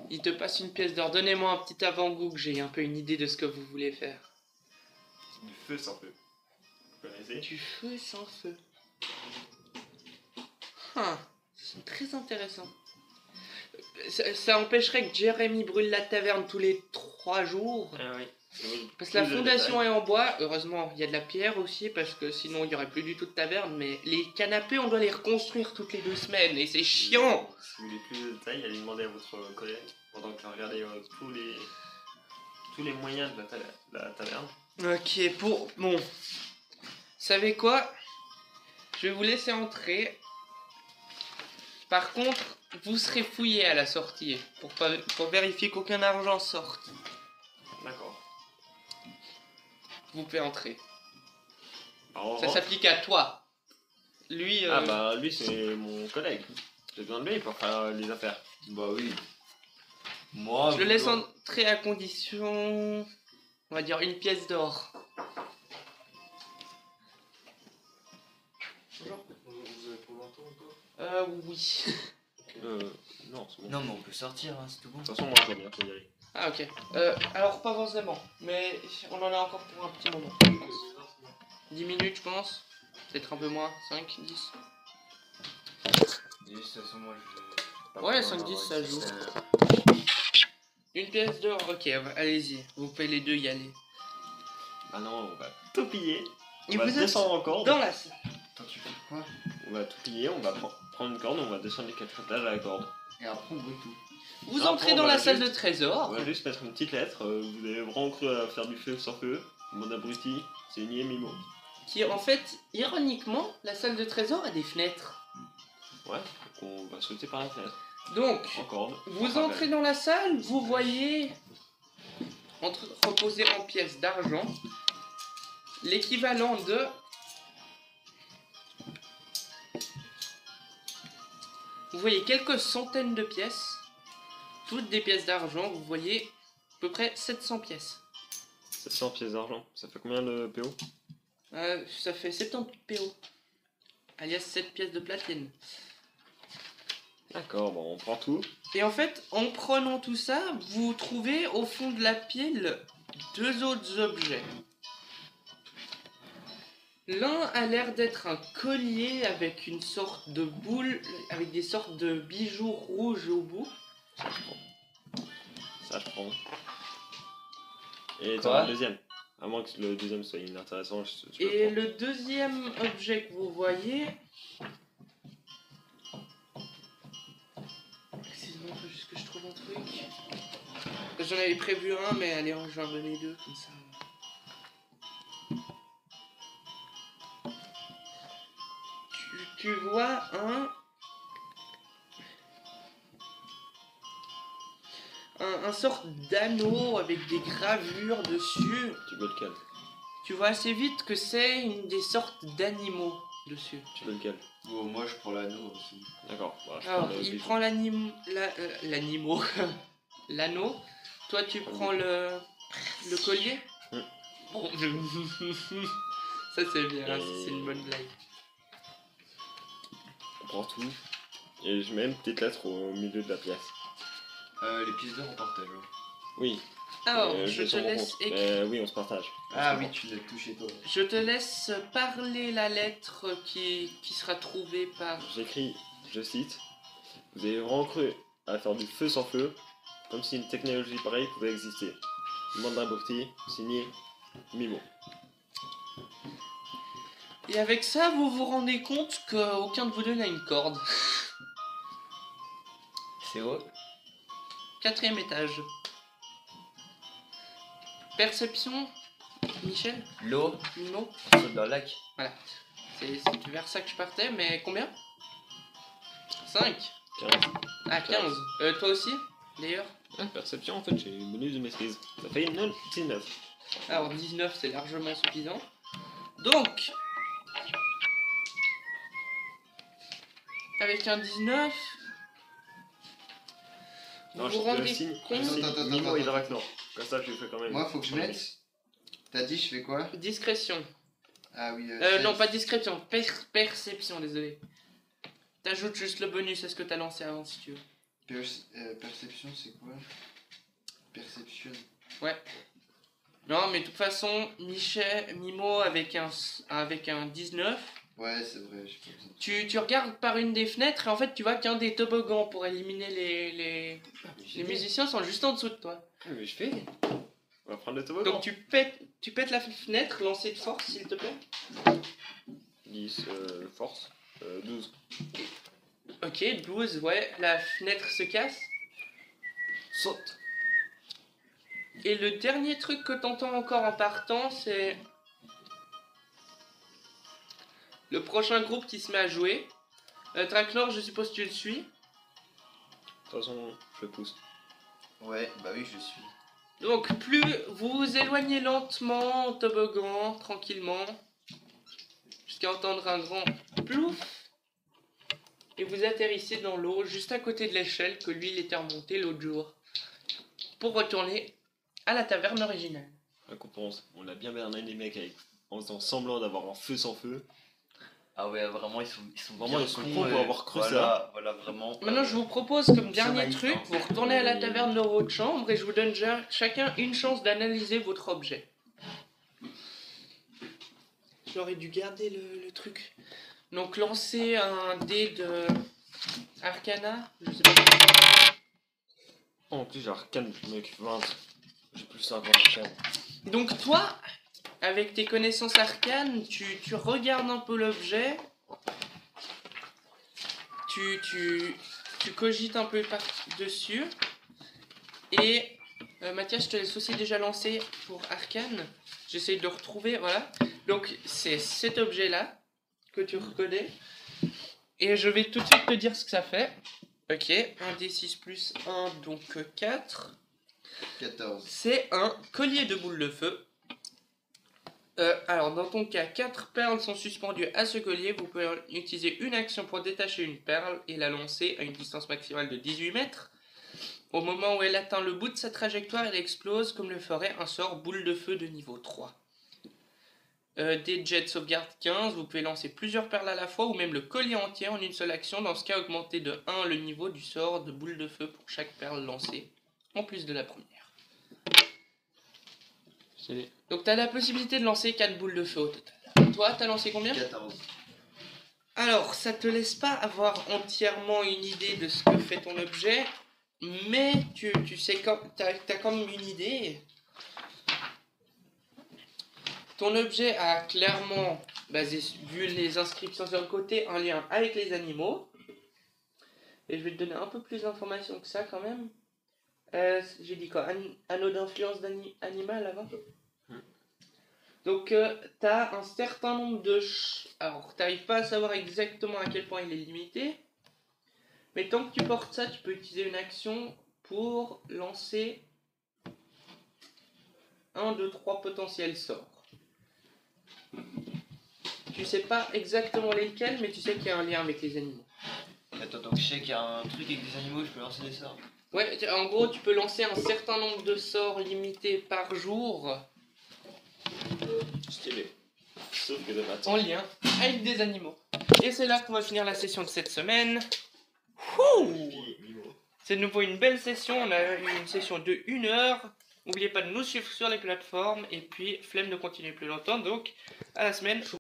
Il te passe une pièce d'or. Donnez-moi un petit avant-goût que j'ai un peu une idée de ce que vous voulez faire. Du feu sans feu. Vous connaissez? Du feu sans feu. C'est très intéressant. Ça empêcherait que Jérémy brûle la taverne tous les 3 jours. Ah oui. Parce que la fondation est en bois. Heureusement, il y a de la pierre aussi, parce que sinon il n'y aurait plus du tout de taverne. Mais les canapés, on doit les reconstruire toutes les 2 semaines, et c'est chiant. Si vous voulez plus de détails, allez demander à votre collègue pendant que vous regardez tous les moyens de la taverne. Ok, bon. Vous savez quoi? Je vais vous laisser entrer. Par contre, vous serez fouillé à la sortie pour vérifier qu'aucun argent sorte. D'accord. Vous pouvez entrer. Alors, Ça s'applique à toi. Lui, Ah bah lui c'est mon collègue. J'ai besoin de lui pour faire les affaires. Bah oui. Moi, je le laisse entrer à condition, on va dire, 1 pièce d'or. Bonjour. Vous avez pour longtemps encore? Oui. Non, c'est bon. Non, mais on peut sortir, hein, c'est tout bon. De toute façon, moi je dois bientôt y aller. Ah, ok. Alors, pas forcément, mais on en a encore pour un petit moment. 10 minutes, je pense. Peut-être un peu moins. 5, 10. Et de toute façon, moi, je... Ouais, 5-10, ça joue. 1 pièce d'or, ok, allez-y. Vous pouvez les deux y aller. Ah non, on va tout piller. On Et va vous êtes descendre en corde. dans la salle. Attends, tu fais quoi? On va tout piller, on va prendre une corde, on va descendre les 4 étages à la corde. Et après, on brûle tout. Vous Ah, entrez bon, dans on la va salle juste- de trésor. On va juste mettre une petite lettre. Vous avez vraiment cru à faire du feu sans feu. Mon abruti, c'est nié Mimo. Qui, en fait, ironiquement, la salle de trésor a des fenêtres. Ouais, donc on va sauter par la fenêtre. Donc, En corde. vous entrez dans la salle, vous voyez reposer en pièces d'argent l'équivalent de... Vous voyez quelques centaines de pièces, toutes des pièces d'argent, vous voyez à peu près 700 pièces. 700 pièces d'argent. Ça fait combien de PO? Ça fait 70 PO, alias 7 pièces de platine. D'accord, bon, on prend tout. Et en fait, en prenant tout ça, vous trouvez au fond de la pile 2 autres objets. L'un a l'air d'être un collier avec une sorte de boule, avec des sortes de bijoux rouges au bout. Ça, je prends. Et Quoi t'en as le deuxième. À moins que le deuxième soit inintéressant, je peux Et le le deuxième objet que vous voyez... Excusez-moi, faut juste que je trouve un truc. J'en avais prévu un, mais allez, je vais en donner 2, comme ça. Tu vois un sorte d'anneau avec des gravures dessus. Tu veux lequel? Tu vois assez vite que c'est une des sortes d'animaux dessus. Tu veux lequel? Bon, moi, je prends l'anneau aussi. D'accord, bah, je Alors, prends le il bijou. prend l'animaux. L'anneau. Toi, tu prends le collier. Mm. Bon. Ça, c'est bien, hein, Et- c'est une bonne blague. On prend tout. Et je mets une petite lettre au milieu de la pièce. Les pièces d'or, on partage. Hein. Oui. Alors, je vais te sur mon laisse compte. Oui, on se partage. Ah oui, tu l'as touché toi. Je te laisse parler la lettre qui sera trouvée par... J'écris, je cite, vous avez vraiment cru à faire du feu sans feu, comme si une technologie pareille pouvait exister. Mandarin Boufti, signé Mimo. Et avec ça, vous vous rendez compte qu'aucun de vous deux n'a une corde. C'est où? 4e étage. Perception, Michel, L'eau, Mimo. on saute dans le lac. Voilà. C'est vers ça que je partais, mais combien? 5. 15. Ah, 15. Toi aussi, d'ailleurs? Ah, perception, en fait, j'ai une bonus de maîtrise. Ça fait 19. Alors, 19, c'est largement suffisant. Donc, avec un 19, vous vous rendez compte. Attends, Mimo attends, et Dracnor. Comme ça, je le fais quand même. Moi, faut que je mette. T'as dit, je fais quoi? Discrétion. Ah oui, Non, pas discrétion, perception, désolé. T'ajoutes juste le bonus à ce que t'as lancé avant si tu veux. Perception, c'est quoi? Perception. Ouais. Non, mais de toute façon, Mimo avec un 19, Ouais, c'est vrai, je sais pas. tu regardes par une des fenêtres et en fait tu vois qu'un des toboggans pour éliminer les musiciens sont juste en dessous de toi. Ah, mais je fais. On va prendre le toboggan. Donc tu pètes la fenêtre, lancer de force s'il te plaît. 10, force. 12. Ok, 12, ouais, la fenêtre se casse. Saute. Et le dernier truc que t'entends encore en partant, c'est le prochain groupe qui se met à jouer. Dracnor, je suppose que tu le suis. De toute façon, je le pousse. Ouais, bah oui, je suis. Donc plus vous vous éloignez lentement en toboggan, tranquillement, jusqu'à entendre un grand plouf, et vous atterrissez dans l'eau, juste à côté de l'échelle que lui il était remonté l'autre jour, pour retourner à la taverne originale. Récompense. On l'a bien berné les mecs en faisant semblant d'avoir un feu sans feu. Ah ouais, vraiment, ils sont Vraiment, bien ils sont cons, cons pour avoir cru ça. Voilà, vraiment. Maintenant je vous propose comme dernier naïf, truc, hein. vous retournez à la taverne de votre chambre et je vous donne chacun une chance d'analyser votre objet. J'aurais dû garder le truc. Donc lancez un dé de Arcana, je sais pas. Oh, en plus, j'ai arcane, mec, 20. J'ai plus 50 arcane. Donc toi, avec tes connaissances arcanes, tu regardes un peu l'objet, tu cogites un peu dessus, et Mathias, je te laisse aussi déjà lancer pour arcane. J'essaie de retrouver, voilà. Donc c'est cet objet-là que tu reconnais, et je vais tout de suite te dire ce que ça fait. Ok, 1d6 plus 1, donc 4. 14. C'est un collier de boules de feu. Alors, dans ton cas, 4 perles sont suspendues à ce collier. Vous pouvez utiliser une action pour détacher une perle et la lancer à une distance maximale de 18 mètres. Au moment où elle atteint le bout de sa trajectoire, elle explose comme le ferait un sort boule de feu de niveau 3. Des jets de sauvegarde 15, vous pouvez lancer plusieurs perles à la fois ou même le collier entier en une seule action. Dans ce cas, augmentez de 1 le niveau du sort de boule de feu pour chaque perle lancée, en plus de la première. Donc tu as la possibilité de lancer 4 boules de feu au total. Toi, tu as lancé combien? 14. Alors, ça te laisse pas avoir entièrement une idée de ce que fait ton objet, mais tu sais quand t'as quand même une idée. Ton objet a clairement, vu les inscriptions sur le côté, un lien avec les animaux. Et je vais te donner un peu plus d'informations que ça quand même. J'ai dit quoi? Anneau d'influence animale avant? Donc, tu as un certain nombre de... Alors, tu n'arrives pas à savoir exactement à quel point il est limité. Mais tant que tu portes ça, tu peux utiliser une action pour lancer 1, 2, 3 potentiels sorts. Tu sais pas exactement lesquels, mais tu sais qu'il y a un lien avec les animaux. Attends, donc je sais qu'il y a un truc avec des animaux, je peux lancer des sorts. Ouais, en gros, tu peux lancer un certain nombre de sorts limités par jour Stylé. Sauf que de maths. en lien avec des animaux. Et c'est là qu'on va finir la session de cette semaine. Wouh! C'est de nouveau une belle session. On a eu une session de 1 heure. N'oubliez pas de nous suivre sur les plateformes. Et puis, flemme de continuer plus longtemps. Donc, à la semaine.